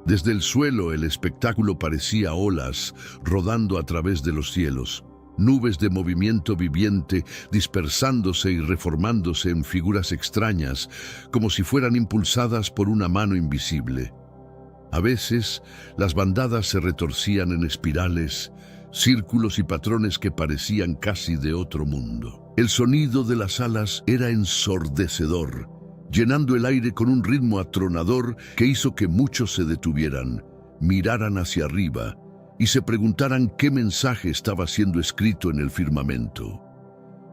S1: Desde el suelo el espectáculo parecía olas rodando a través de los cielos, nubes de movimiento viviente dispersándose y reformándose en figuras extrañas, como si fueran impulsadas por una mano invisible. A veces, las bandadas se retorcían en espirales, círculos y patrones que parecían casi de otro mundo. El sonido de las alas era ensordecedor, llenando el aire con un ritmo atronador que hizo que muchos se detuvieran, miraran hacia arriba y se preguntaran qué mensaje estaba siendo escrito en el firmamento.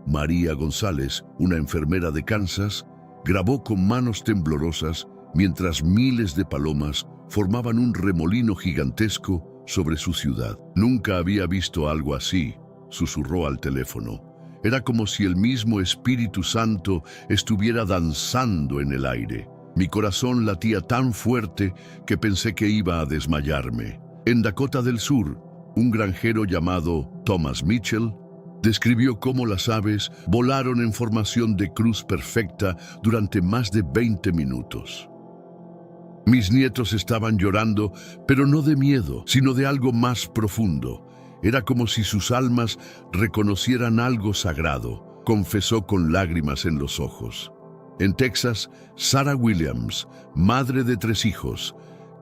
S1: María González, una enfermera de Kansas, grabó con manos temblorosas mientras miles de palomas formaban un remolino gigantesco sobre su ciudad. Nunca había visto algo así, susurró al teléfono. Era como si el mismo Espíritu Santo estuviera danzando en el aire. Mi corazón latía tan fuerte que pensé que iba a desmayarme. En Dakota del Sur, un granjero llamado Thomas Mitchell describió cómo las aves volaron en formación de cruz perfecta durante más de 20 minutos. Mis nietos estaban llorando, pero no de miedo, sino de algo más profundo. Era como si sus almas reconocieran algo sagrado, confesó con lágrimas en los ojos. En Texas, Sarah Williams, madre de 3 hijos,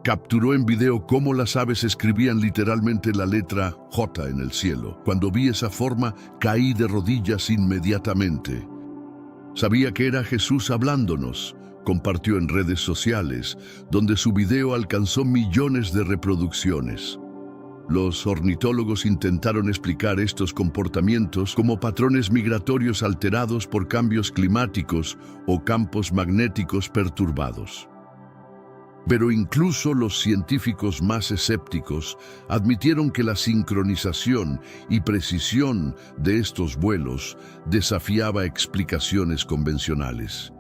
S1: capturó en video cómo las aves escribían literalmente la letra J en el cielo. Cuando vi esa forma, caí de rodillas inmediatamente. Sabía que era Jesús hablándonos, compartió en redes sociales, donde su video alcanzó millones de reproducciones. Los ornitólogos intentaron explicar estos comportamientos como patrones migratorios alterados por cambios climáticos o campos magnéticos perturbados. Pero incluso los científicos más escépticos admitieron que la sincronización y precisión de estos vuelos desafiaba explicaciones convencionales.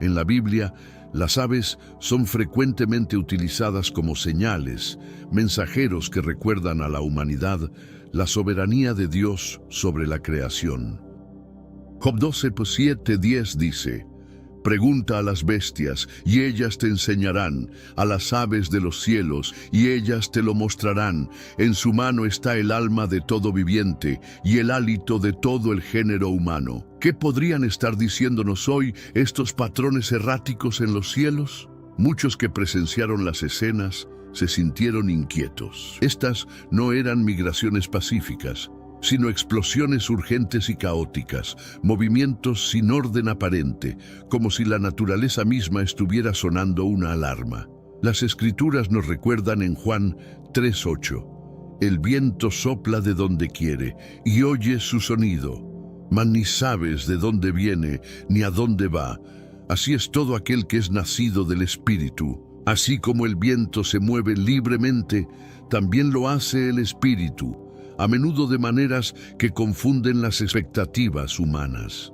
S1: En la Biblia, las aves son frecuentemente utilizadas como señales, mensajeros que recuerdan a la humanidad la soberanía de Dios sobre la creación. Job 12:7-10 dice: Pregunta a las bestias, y ellas te enseñarán, a las aves de los cielos, y ellas te lo mostrarán. En su mano está el alma de todo viviente, y el hálito de todo el género humano. ¿Qué podrían estar diciéndonos hoy estos patrones erráticos en los cielos? Muchos que presenciaron las escenas se sintieron inquietos. Estas no eran migraciones pacíficas, sino explosiones urgentes y caóticas, movimientos sin orden aparente, como si la naturaleza misma estuviera sonando una alarma. Las Escrituras nos recuerdan en Juan 3:8, el viento sopla de donde quiere y oyes su sonido, mas ni sabes de dónde viene ni a dónde va. Así es todo aquel que es nacido del Espíritu. Así como el viento se mueve libremente, también lo hace el Espíritu, a menudo de maneras que confunden las expectativas humanas.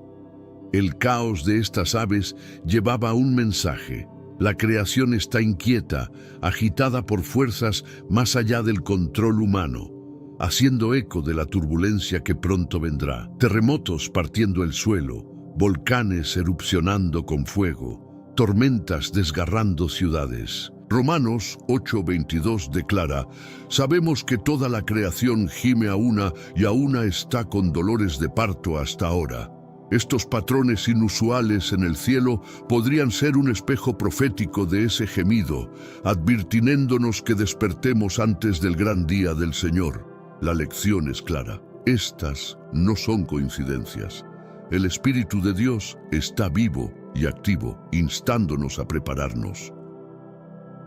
S1: El caos de estas aves llevaba un mensaje. La creación está inquieta, agitada por fuerzas más allá del control humano, haciendo eco de la turbulencia que pronto vendrá. Terremotos partiendo el suelo, volcanes erupcionando con fuego, tormentas desgarrando ciudades. Romanos 8:22 declara: sabemos que toda la creación gime a una y a una está con dolores de parto hasta ahora. Estos patrones inusuales en el cielo podrían ser un espejo profético de ese gemido, advirtiéndonos que despertemos antes del gran día del Señor. La lección es clara. Estas no son coincidencias. El Espíritu de Dios está vivo y activo, instándonos a prepararnos.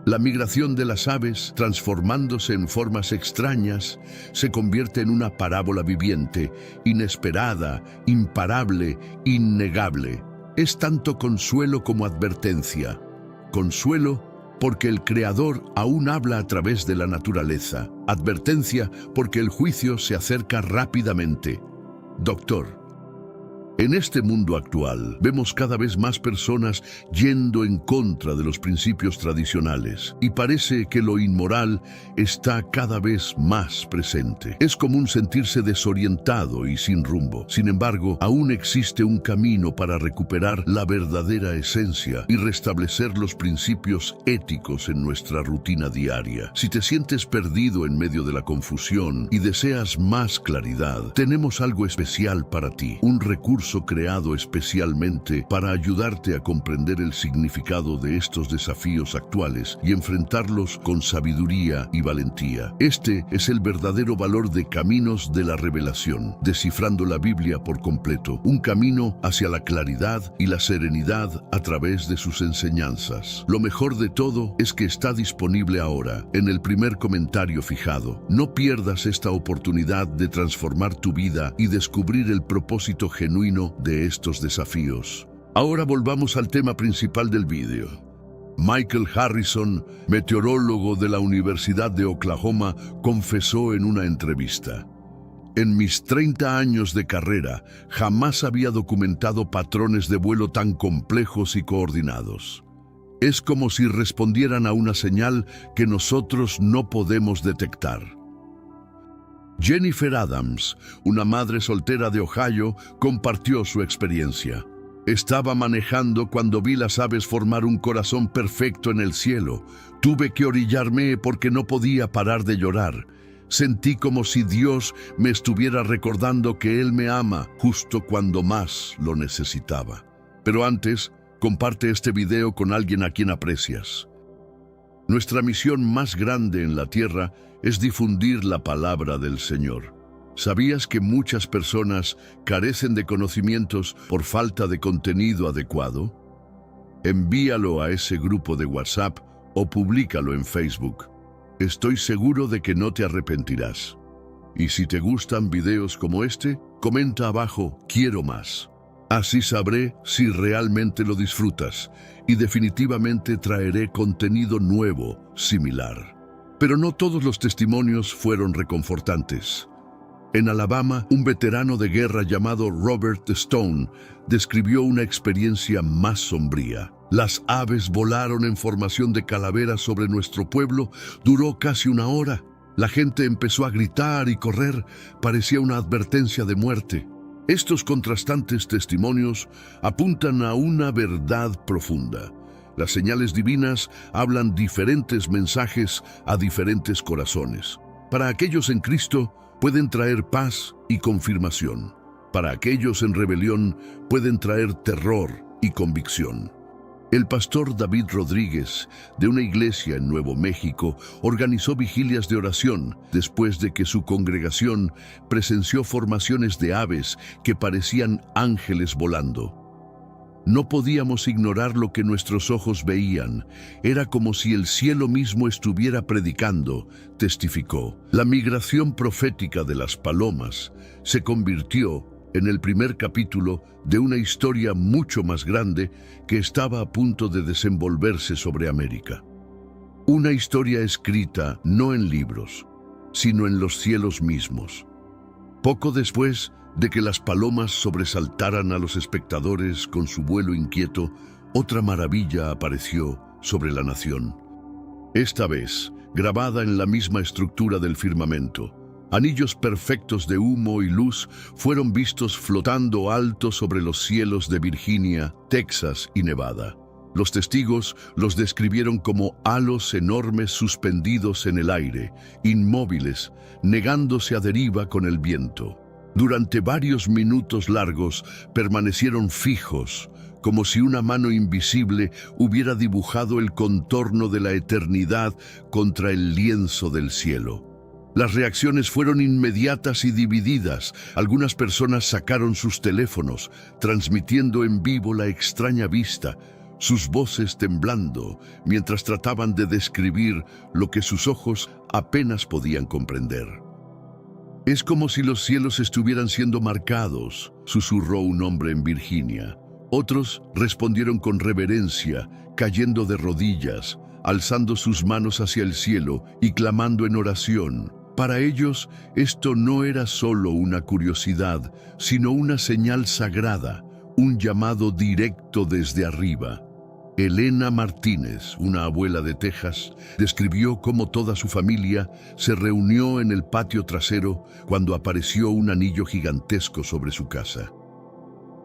S1: La migración de las aves, transformándose en formas extrañas, se convierte en una parábola viviente, inesperada, imparable, innegable. Es tanto consuelo como advertencia. Consuelo porque el Creador aún habla a través de la naturaleza. Advertencia porque el juicio se acerca rápidamente. Doctor. En este mundo actual, vemos cada vez más personas yendo en contra de los principios tradicionales y parece que lo inmoral está cada vez más presente. Es común sentirse desorientado y sin rumbo. Sin embargo, aún existe un camino para recuperar la verdadera esencia y restablecer los principios éticos en nuestra rutina diaria. Si te sientes perdido en medio de la confusión y deseas más claridad, tenemos algo especial para ti, un recurso creado especialmente para ayudarte a comprender el significado de estos desafíos actuales y enfrentarlos con sabiduría y valentía. Este es el verdadero valor de Caminos de la Revelación, descifrando la Biblia por completo, un camino hacia la claridad y la serenidad a través de sus enseñanzas. Lo mejor de todo es que está disponible ahora, en el primer comentario fijado. No pierdas esta oportunidad de transformar tu vida y descubrir el propósito genuino de estos desafíos. Ahora volvamos al tema principal del vídeo. Michael Harrison, meteorólogo de la Universidad de Oklahoma, confesó en una entrevista: en mis 30 años de carrera, jamás había documentado patrones de vuelo tan complejos y coordinados. Es como si respondieran a una señal que nosotros no podemos detectar. Jennifer Adams, una madre soltera de Ohio, compartió su experiencia. Estaba manejando cuando vi las aves formar un corazón perfecto en el cielo. Tuve que orillarme porque no podía parar de llorar. Sentí como si Dios me estuviera recordando que Él me ama justo cuando más lo necesitaba. Pero antes, comparte este video con alguien a quien aprecias. Nuestra misión más grande en la tierra es difundir la palabra del Señor. ¿Sabías que muchas personas carecen de conocimientos por falta de contenido adecuado? Envíalo a ese grupo de WhatsApp o públicalo en Facebook. Estoy seguro de que no te arrepentirás. Y si te gustan videos como este, comenta abajo "Quiero más". Así sabré si realmente lo disfrutas y definitivamente traeré contenido nuevo, similar. Pero no todos los testimonios fueron reconfortantes. En Alabama, un veterano de guerra llamado Robert Stone describió una experiencia más sombría. Las aves volaron en formación de calaveras sobre nuestro pueblo. Duró casi una hora. La gente empezó a gritar y correr. Parecía una advertencia de muerte. Estos contrastantes testimonios apuntan a una verdad profunda. Las señales divinas hablan diferentes mensajes a diferentes corazones. Para aquellos en Cristo pueden traer paz y confirmación. Para aquellos en rebelión pueden traer terror y convicción. El pastor David Rodríguez, de una iglesia en Nuevo México, organizó vigilias de oración después de que su congregación presenció formaciones de aves que parecían ángeles volando. No podíamos ignorar lo que nuestros ojos veían. Era como si el cielo mismo estuviera predicando, testificó. La migración profética de las palomas se convirtió en el primer capítulo de una historia mucho más grande que estaba a punto de desenvolverse sobre América. Una historia escrita no en libros, sino en los cielos mismos. Poco después de que las palomas sobresaltaran a los espectadores con su vuelo inquieto, otra maravilla apareció sobre la nación. Esta vez, grabada en la misma estructura del firmamento, anillos perfectos de humo y luz fueron vistos flotando alto sobre los cielos de Virginia, Texas y Nevada. Los testigos los describieron como halos enormes suspendidos en el aire, inmóviles, negándose a deriva con el viento. Durante varios minutos largos permanecieron fijos, como si una mano invisible hubiera dibujado el contorno de la eternidad contra el lienzo del cielo. Las reacciones fueron inmediatas y divididas. Algunas personas sacaron sus teléfonos, transmitiendo en vivo la extraña vista, sus voces temblando, mientras trataban de describir lo que sus ojos apenas podían comprender. «Es como si los cielos estuvieran siendo marcados», susurró un hombre en Virginia. Otros respondieron con reverencia, cayendo de rodillas, alzando sus manos hacia el cielo y clamando en oración. Para ellos, esto no era solo una curiosidad, sino una señal sagrada, un llamado directo desde arriba. Elena Martínez, una abuela de Texas, describió cómo toda su familia se reunió en el patio trasero cuando apareció un anillo gigantesco sobre su casa.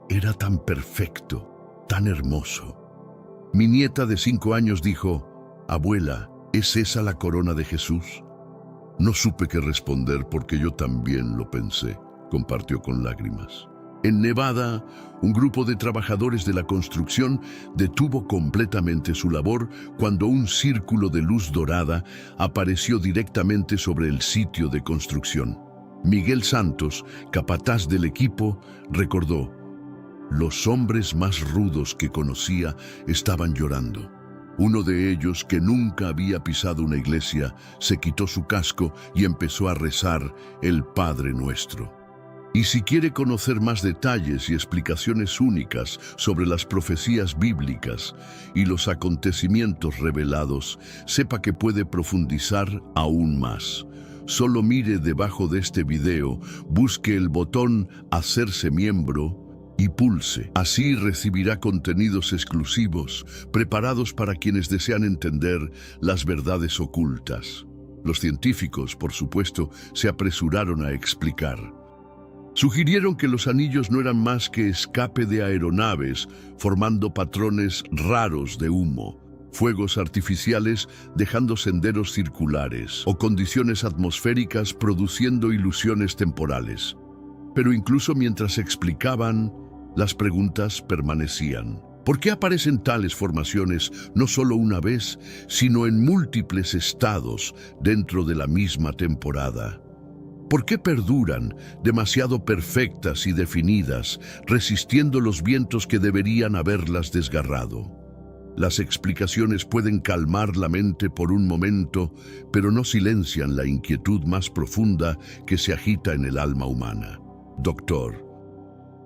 S1: Era tan perfecto, tan hermoso. Mi nieta de 5 años dijo: «Abuela, ¿es esa la corona de Jesús?». No supe qué responder porque yo también lo pensé, compartió con lágrimas. En Nevada, un grupo de trabajadores de la construcción detuvo completamente su labor cuando un círculo de luz dorada apareció directamente sobre el sitio de construcción. Miguel Santos, capataz del equipo, recordó: «Los hombres más rudos que conocía estaban llorando». Uno de ellos, que nunca había pisado una iglesia, se quitó su casco y empezó a rezar el Padre Nuestro. Y si quiere conocer más detalles y explicaciones únicas sobre las profecías bíblicas y los acontecimientos revelados, sepa que puede profundizar aún más. Solo mire debajo de este video, busque el botón «Hacerse miembro» y pulse. Así recibirá contenidos exclusivos, preparados para quienes desean entender las verdades ocultas. Los científicos, por supuesto, se apresuraron a explicar. Sugirieron que los anillos no eran más que escape de aeronaves, formando patrones raros de humo, fuegos artificiales dejando senderos circulares, o condiciones atmosféricas produciendo ilusiones temporales. Pero incluso mientras explicaban, las preguntas permanecían. ¿Por qué aparecen tales formaciones no solo una vez, sino en múltiples estados dentro de la misma temporada? ¿Por qué perduran demasiado perfectas y definidas, resistiendo los vientos que deberían haberlas desgarrado? Las explicaciones pueden calmar la mente por un momento, pero no silencian la inquietud más profunda que se agita en el alma humana. Doctor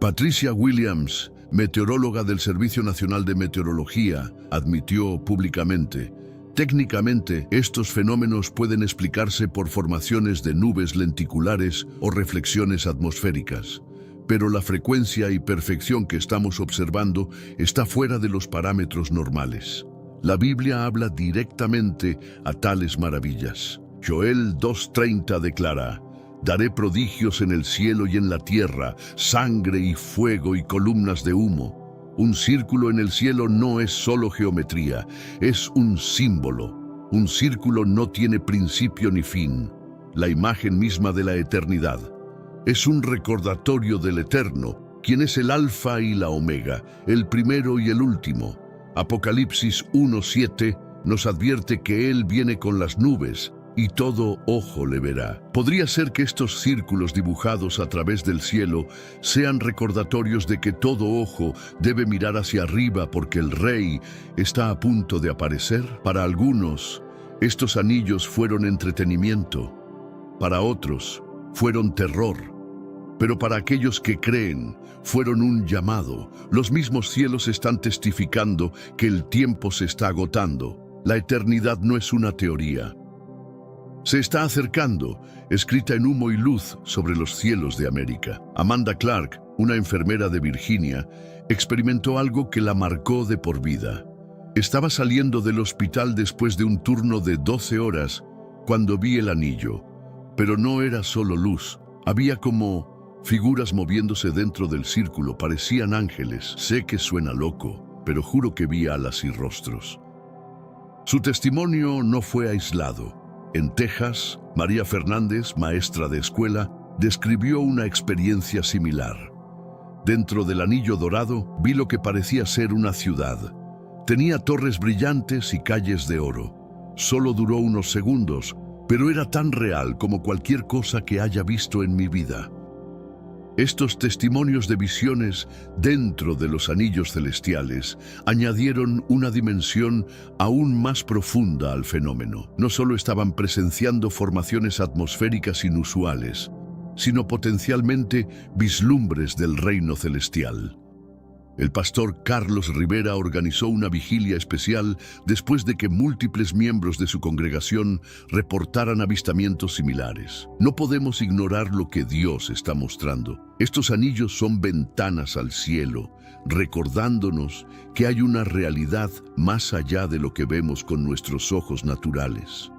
S1: Patricia Williams, meteoróloga del Servicio Nacional de Meteorología, admitió públicamente: técnicamente, estos fenómenos pueden explicarse por formaciones de nubes lenticulares o reflexiones atmosféricas, pero la frecuencia y perfección que estamos observando está fuera de los parámetros normales. La Biblia habla directamente a tales maravillas. Joel 2:30 declara: «Daré prodigios en el cielo y en la tierra, sangre y fuego y columnas de humo». Un círculo en el cielo no es solo geometría, es un símbolo. Un círculo no tiene principio ni fin, la imagen misma de la eternidad. Es un recordatorio del Eterno, quien es el Alfa y la Omega, el primero y el último. Apocalipsis 1:7 nos advierte que Él viene con las nubes, y todo ojo le verá. Podría ser que estos círculos dibujados a través del cielo sean recordatorios de que todo ojo debe mirar hacia arriba porque el Rey está a punto de aparecer. Para algunos, estos anillos fueron entretenimiento. Para otros, fueron terror. Pero para aquellos que creen, fueron un llamado. Los mismos cielos están testificando que el tiempo se está agotando. La eternidad no es una teoría. Se está acercando, escrita en humo y luz sobre los cielos de América. Amanda Clark, una enfermera de Virginia, experimentó algo que la marcó de por vida. Estaba saliendo del hospital después de un turno de 12 horas cuando vi el anillo. Pero no era solo luz, había como figuras moviéndose dentro del círculo, parecían ángeles. Sé que suena loco, pero juro que vi alas y rostros. Su testimonio no fue aislado. En Texas, María Fernández, maestra de escuela, describió una experiencia similar. Dentro del anillo dorado vi lo que parecía ser una ciudad. Tenía torres brillantes y calles de oro. Solo duró unos segundos, pero era tan real como cualquier cosa que haya visto en mi vida. Estos testimonios de visiones dentro de los anillos celestiales añadieron una dimensión aún más profunda al fenómeno. No solo estaban presenciando formaciones atmosféricas inusuales, sino potencialmente vislumbres del reino celestial. El pastor Carlos Rivera organizó una vigilia especial después de que múltiples miembros de su congregación reportaran avistamientos similares. No podemos ignorar lo que Dios está mostrando. Estos anillos son ventanas al cielo, recordándonos que hay una realidad más allá de lo que vemos con nuestros ojos naturales.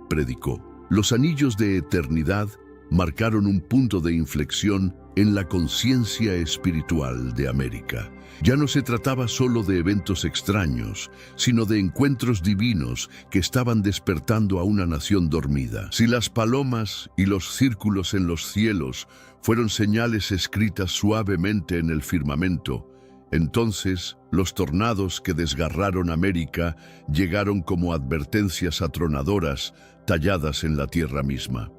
S1: Predicó. Los anillos de eternidad marcaron un punto de inflexión en la conciencia espiritual de América. Ya no se trataba solo de eventos extraños, sino de encuentros divinos que estaban despertando a una nación dormida. Si las palomas y los círculos en los cielos fueron señales escritas suavemente en el firmamento, entonces los tornados que desgarraron América llegaron como advertencias atronadoras talladas en la tierra misma.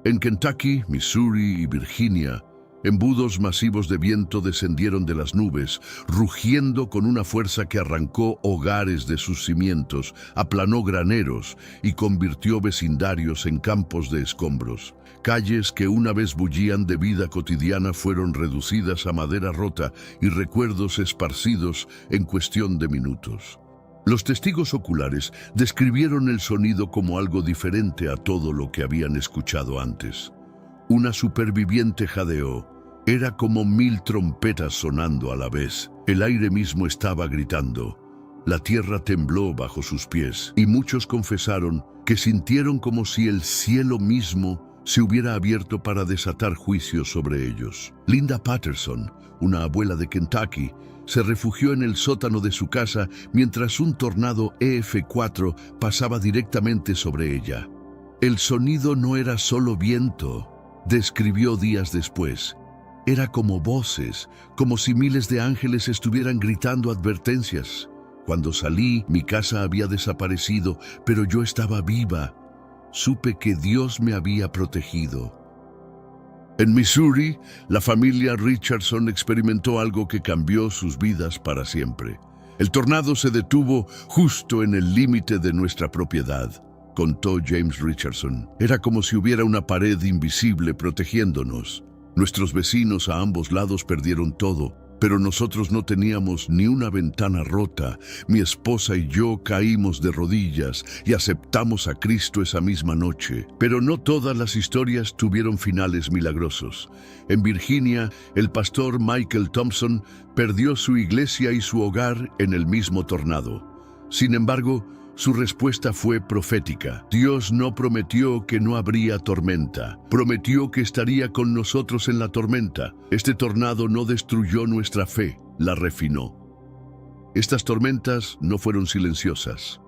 S1: En Kentucky, Missouri y Virginia, embudos masivos de viento descendieron de las nubes, rugiendo con una fuerza que arrancó hogares de sus cimientos, aplanó graneros y convirtió vecindarios en campos de escombros. Calles que una vez bullían de vida cotidiana fueron reducidas a madera rota y recuerdos esparcidos en cuestión de minutos. Los testigos oculares describieron el sonido como algo diferente a todo lo que habían escuchado antes. Una superviviente jadeó. Era como 1000 trompetas sonando a la vez. El aire mismo estaba gritando. La tierra tembló bajo sus pies y muchos confesaron que sintieron como si el cielo mismo se hubiera abierto para desatar juicio sobre ellos. Linda Patterson, una abuela de Kentucky, se refugió en el sótano de su casa mientras un tornado EF4 pasaba directamente sobre ella. El sonido no era solo viento, describió días después. Era como voces, como si miles de ángeles estuvieran gritando advertencias. Cuando salí, mi casa había desaparecido, pero yo estaba viva. Supe que Dios me había protegido. En Missouri, la familia Richardson experimentó algo que cambió sus vidas para siempre. El tornado se detuvo justo en el límite de nuestra propiedad, contó James Richardson. Era como si hubiera una pared invisible protegiéndonos. Nuestros vecinos a ambos lados perdieron todo, pero nosotros no teníamos ni una ventana rota. Mi esposa y yo caímos de rodillas y aceptamos a Cristo esa misma noche. Pero no todas las historias tuvieron finales milagrosos. En Virginia, el pastor Michael Thompson perdió su iglesia y su hogar en el mismo tornado. Sin embargo, su respuesta fue profética. Dios no prometió que no habría tormenta. Prometió que estaría con nosotros en la tormenta. Este tornado no destruyó nuestra fe, la refinó. Estas tormentas no fueron silenciosas.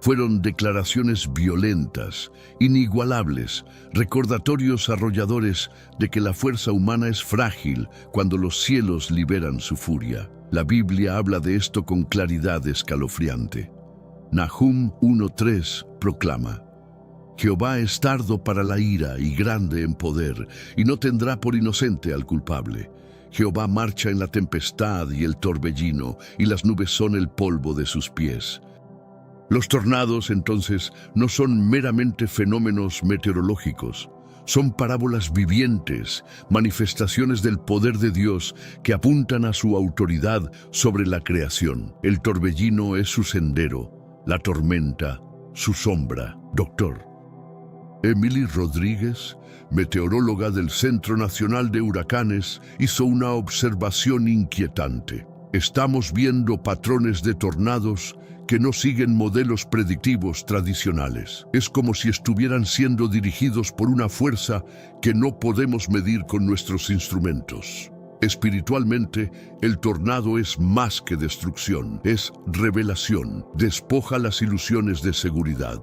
S1: Fueron declaraciones violentas, inigualables, recordatorios arrolladores de que la fuerza humana es frágil cuando los cielos liberan su furia. La Biblia habla de esto con claridad escalofriante. Nahum 1:3 proclama: Jehová es tardo para la ira y grande en poder, y no tendrá por inocente al culpable. Jehová marcha en la tempestad y el torbellino, y las nubes son el polvo de sus pies. Los tornados, entonces, no son meramente fenómenos meteorológicos. Son parábolas vivientes, manifestaciones del poder de Dios que apuntan a su autoridad sobre la creación. El torbellino es su sendero, la tormenta, su sombra. Doctor Emily Rodríguez, meteoróloga del Centro Nacional de Huracanes, hizo una observación inquietante. Estamos viendo patrones de tornados que no siguen modelos predictivos tradicionales. Es como si estuvieran siendo dirigidos por una fuerza que no podemos medir con nuestros instrumentos. Espiritualmente, el tornado es más que destrucción, es revelación, despoja las ilusiones de seguridad.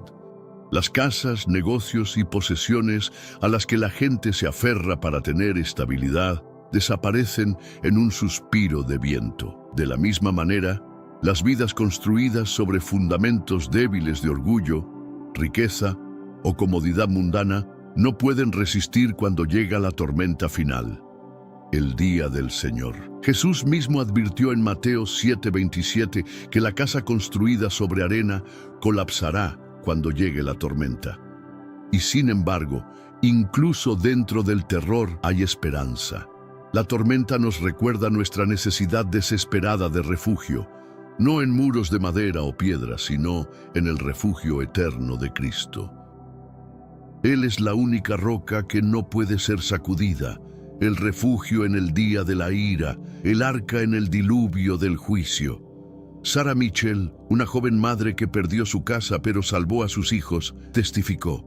S1: Las casas, negocios y posesiones a las que la gente se aferra para tener estabilidad desaparecen en un suspiro de viento. De la misma manera, las vidas construidas sobre fundamentos débiles de orgullo, riqueza o comodidad mundana no pueden resistir cuando llega la tormenta final, el día del Señor. Jesús mismo advirtió en Mateo 7:27 que la casa construida sobre arena colapsará cuando llegue la tormenta. Y sin embargo, incluso dentro del terror hay esperanza. La tormenta nos recuerda nuestra necesidad desesperada de refugio, no en muros de madera o piedra, sino en el refugio eterno de Cristo. Él es la única roca que no puede ser sacudida, el refugio en el día de la ira, el arca en el diluvio del juicio. Sarah Mitchell, una joven madre que perdió su casa pero salvó a sus hijos, testificó: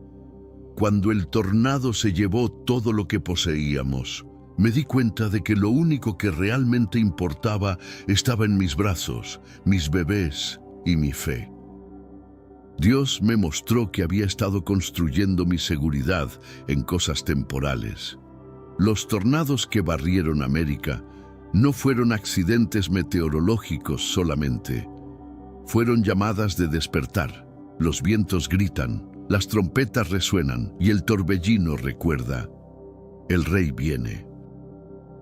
S1: «Cuando el tornado se llevó todo lo que poseíamos, me di cuenta de que lo único que realmente importaba estaba en mis brazos, mis bebés y mi fe». Dios me mostró que había estado construyendo mi seguridad en cosas temporales. Los tornados que barrieron América no fueron accidentes meteorológicos solamente. Fueron llamadas de despertar. Los vientos gritan, las trompetas resuenan y el torbellino recuerda: el Rey viene.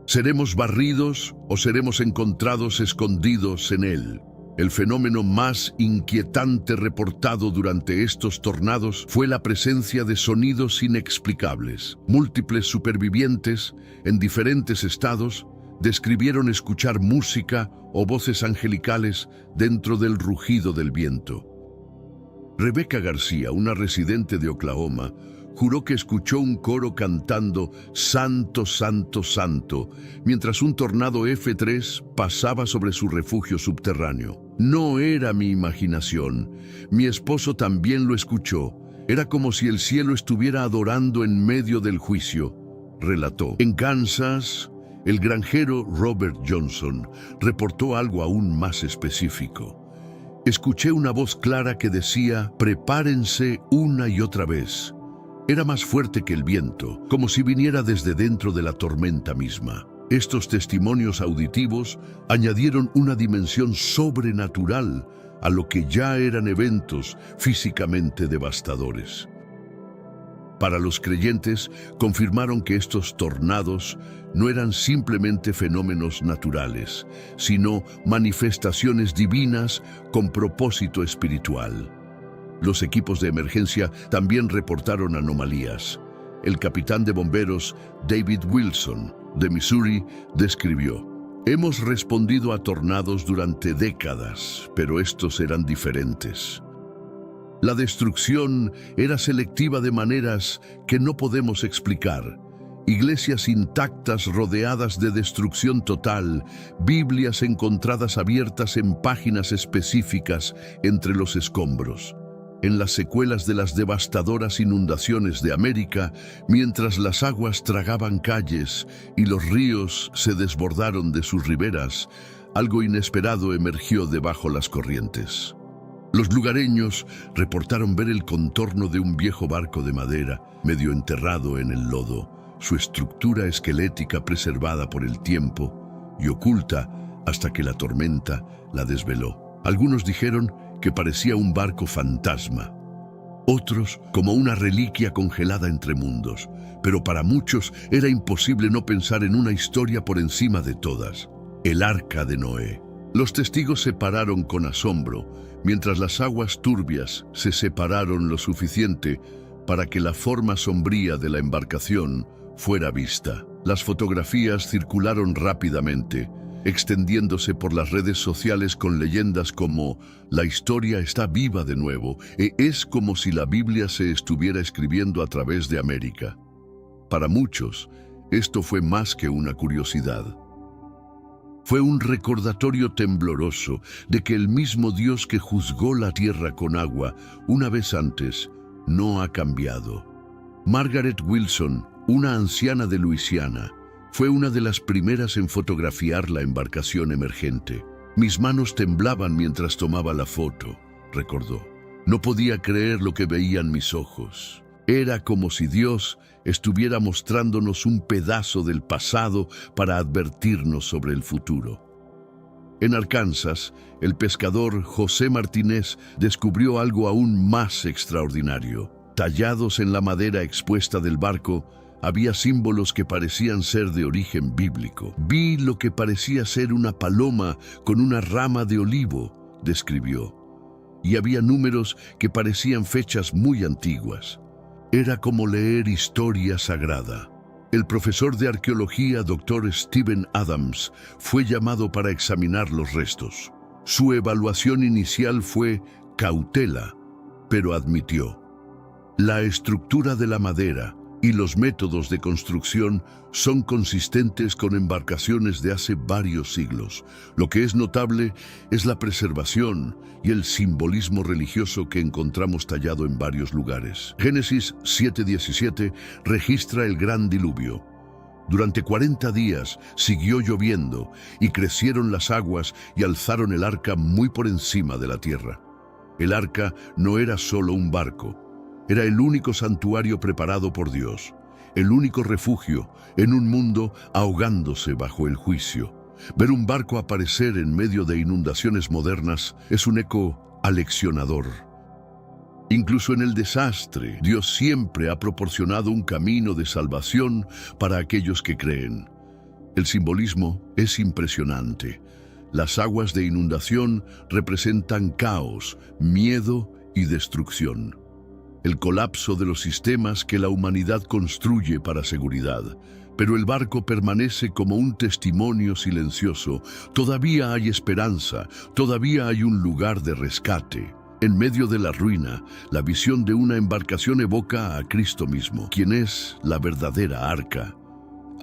S1: ¿Seremos barridos o seremos encontrados escondidos en él? El fenómeno más inquietante reportado durante estos tornados fue la presencia de sonidos inexplicables. Múltiples supervivientes, en diferentes estados, describieron escuchar música o voces angelicales dentro del rugido del viento. Rebecca García, una residente de Oklahoma, juró que escuchó un coro cantando «Santo, Santo, Santo», mientras un tornado F3 pasaba sobre su refugio subterráneo. No era mi imaginación. Mi esposo también lo escuchó. Era como si el cielo estuviera adorando en medio del juicio, relató. En Kansas, el granjero Robert Johnson reportó algo aún más específico. Escuché una voz clara que decía: «Prepárense una y otra vez». Era más fuerte que el viento, como si viniera desde dentro de la tormenta misma. Estos testimonios auditivos añadieron una dimensión sobrenatural a lo que ya eran eventos físicamente devastadores. Para los creyentes, confirmaron que estos tornados no eran simplemente fenómenos naturales, sino manifestaciones divinas con propósito espiritual. Los equipos de emergencia también reportaron anomalías. El capitán de bomberos David Wilson, de Missouri, describió: «Hemos respondido a tornados durante décadas, pero estos eran diferentes. La destrucción era selectiva de maneras que no podemos explicar. Iglesias intactas rodeadas de destrucción total, Biblias encontradas abiertas en páginas específicas entre los escombros». En las secuelas de las devastadoras inundaciones de América, mientras las aguas tragaban calles y los ríos se desbordaron de sus riberas, algo inesperado emergió debajo las corrientes. Los lugareños reportaron ver el contorno de un viejo barco de madera, medio enterrado en el lodo, su estructura esquelética preservada por el tiempo y oculta hasta que la tormenta la desveló. Algunos dijeron que parecía un barco fantasma, otros como una reliquia congelada entre mundos, pero para muchos era imposible no pensar en una historia por encima de todas: el Arca de Noé. Los testigos se pararon con asombro, mientras las aguas turbias se separaron lo suficiente para que la forma sombría de la embarcación fuera vista. Las fotografías circularon rápidamente, extendiéndose por las redes sociales con leyendas como «La historia está viva de nuevo», es como si la Biblia se estuviera escribiendo a través de América. Para muchos, esto fue más que una curiosidad. Fue un recordatorio tembloroso de que el mismo Dios que juzgó la tierra con agua una vez antes no ha cambiado. Margaret Wilson, una anciana de Luisiana, fue una de las primeras en fotografiar la embarcación emergente. «Mis manos temblaban mientras tomaba la foto», recordó. No podía creer lo que veían mis ojos. Era como si Dios estuviera mostrándonos un pedazo del pasado para advertirnos sobre el futuro. En Arkansas, el pescador José Martínez descubrió algo aún más extraordinario. Tallados en la madera expuesta del barco, había símbolos que parecían ser de origen bíblico. Vi lo que parecía ser una paloma con una rama de olivo, describió, y había números que parecían fechas muy antiguas. Era como leer historia sagrada. El profesor de arqueología, Dr. Steven Adams, fue llamado para examinar los restos. Su evaluación inicial fue cautela, pero admitió: la estructura de la madera y los métodos de construcción son consistentes con embarcaciones de hace varios siglos. Lo que es notable es la preservación y el simbolismo religioso que encontramos tallado en varios lugares. Génesis 7:17 registra el gran diluvio. Durante 40 días siguió lloviendo y crecieron las aguas y alzaron el arca muy por encima de la tierra. El arca no era solo un barco. Era el único santuario preparado por Dios, el único refugio en un mundo ahogándose bajo el juicio. Ver un barco aparecer en medio de inundaciones modernas es un eco aleccionador. Incluso en el desastre, Dios siempre ha proporcionado un camino de salvación para aquellos que creen. El simbolismo es impresionante. Las aguas de inundación representan caos, miedo y destrucción. El colapso de los sistemas que la humanidad construye para seguridad. Pero el barco permanece como un testimonio silencioso. Todavía hay esperanza, todavía hay un lugar de rescate. En medio de la ruina, la visión de una embarcación evoca a Cristo mismo, quien es la verdadera arca.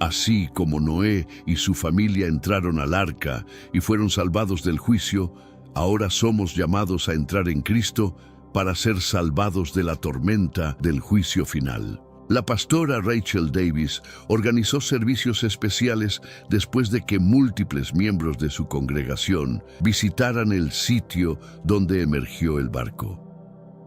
S1: Así como Noé y su familia entraron al arca y fueron salvados del juicio, ahora somos llamados a entrar en Cristo para ser salvados de la tormenta del juicio final. La pastora Rachel Davis organizó servicios especiales después de que múltiples miembros de su congregación visitaran el sitio donde emergió el barco.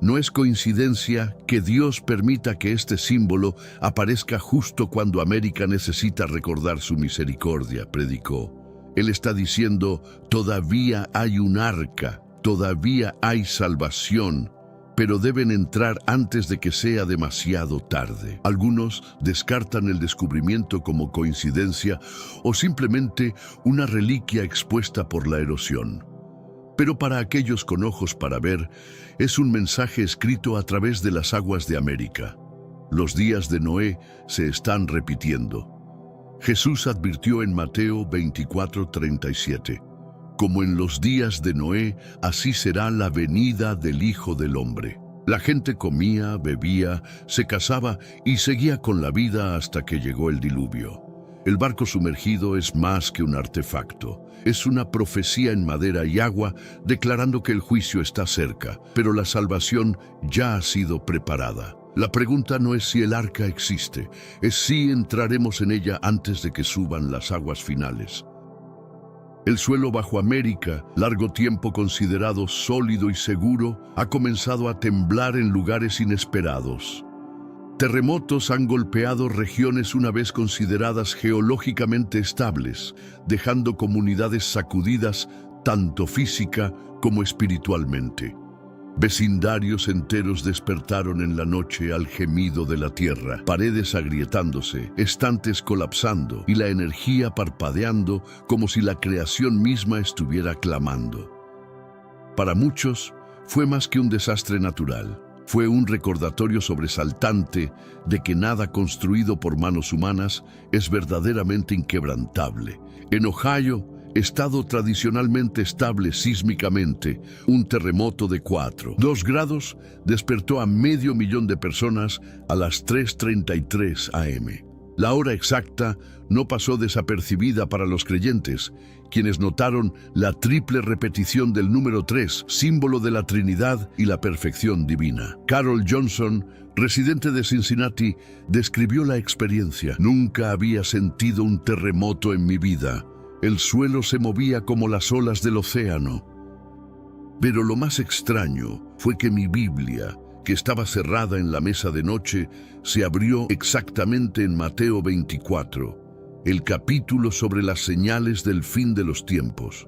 S1: No es coincidencia que Dios permita que este símbolo aparezca justo cuando América necesita recordar su misericordia, predicó. Él está diciendo: todavía hay un arca, todavía hay salvación, pero deben entrar antes de que sea demasiado tarde. Algunos descartan el descubrimiento como coincidencia o simplemente una reliquia expuesta por la erosión. Pero para aquellos con ojos para ver, es un mensaje escrito a través de las aguas de América. Los días de Noé se están repitiendo. Jesús advirtió en Mateo 24:37. Como en los días de Noé, así será la venida del Hijo del Hombre. La gente comía, bebía, se casaba y seguía con la vida hasta que llegó el diluvio. El barco sumergido es más que un artefacto. Es una profecía en madera y agua declarando que el juicio está cerca, pero la salvación ya ha sido preparada. La pregunta no es si el arca existe, es si entraremos en ella antes de que suban las aguas finales. El suelo bajo América, largo tiempo considerado sólido y seguro, ha comenzado a temblar en lugares inesperados. Terremotos han golpeado regiones una vez consideradas geológicamente estables, dejando comunidades sacudidas tanto física como espiritualmente. Vecindarios enteros despertaron en la noche al gemido de la tierra, paredes agrietándose, estantes colapsando y la energía parpadeando como si la creación misma estuviera clamando. Para muchos, fue más que un desastre natural. Fue un recordatorio sobresaltante de que nada construido por manos humanas es verdaderamente inquebrantable. En Ohio, estado tradicionalmente estable sísmicamente, un terremoto de 4,2 grados despertó a 500,000 de personas a las 3:33 am. La hora exacta no pasó desapercibida para los creyentes, quienes notaron la triple repetición del número 3, símbolo de la Trinidad y la perfección divina. Carol Johnson, residente de Cincinnati, describió la experiencia. Nunca había sentido un terremoto en mi vida. El suelo se movía como las olas del océano. Pero lo más extraño fue que mi Biblia, que estaba cerrada en la mesa de noche, se abrió exactamente en Mateo 24, el capítulo sobre las señales del fin de los tiempos.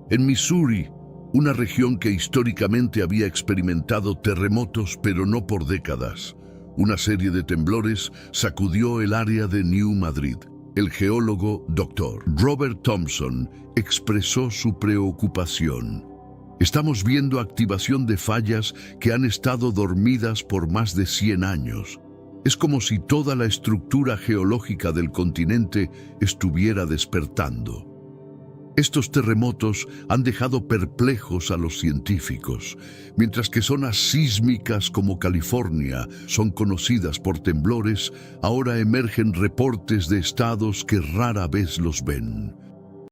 S1: En Missouri, una región que históricamente había experimentado terremotos pero no por décadas, una serie de temblores sacudió el área de New Madrid. El geólogo Dr. Robert Thompson expresó su preocupación. Estamos viendo activación de fallas que han estado dormidas por más de 100 años. Es como si toda la estructura geológica del continente estuviera despertando. Estos terremotos han dejado perplejos a los científicos, mientras que zonas sísmicas como California son conocidas por temblores, ahora emergen reportes de estados que rara vez los ven.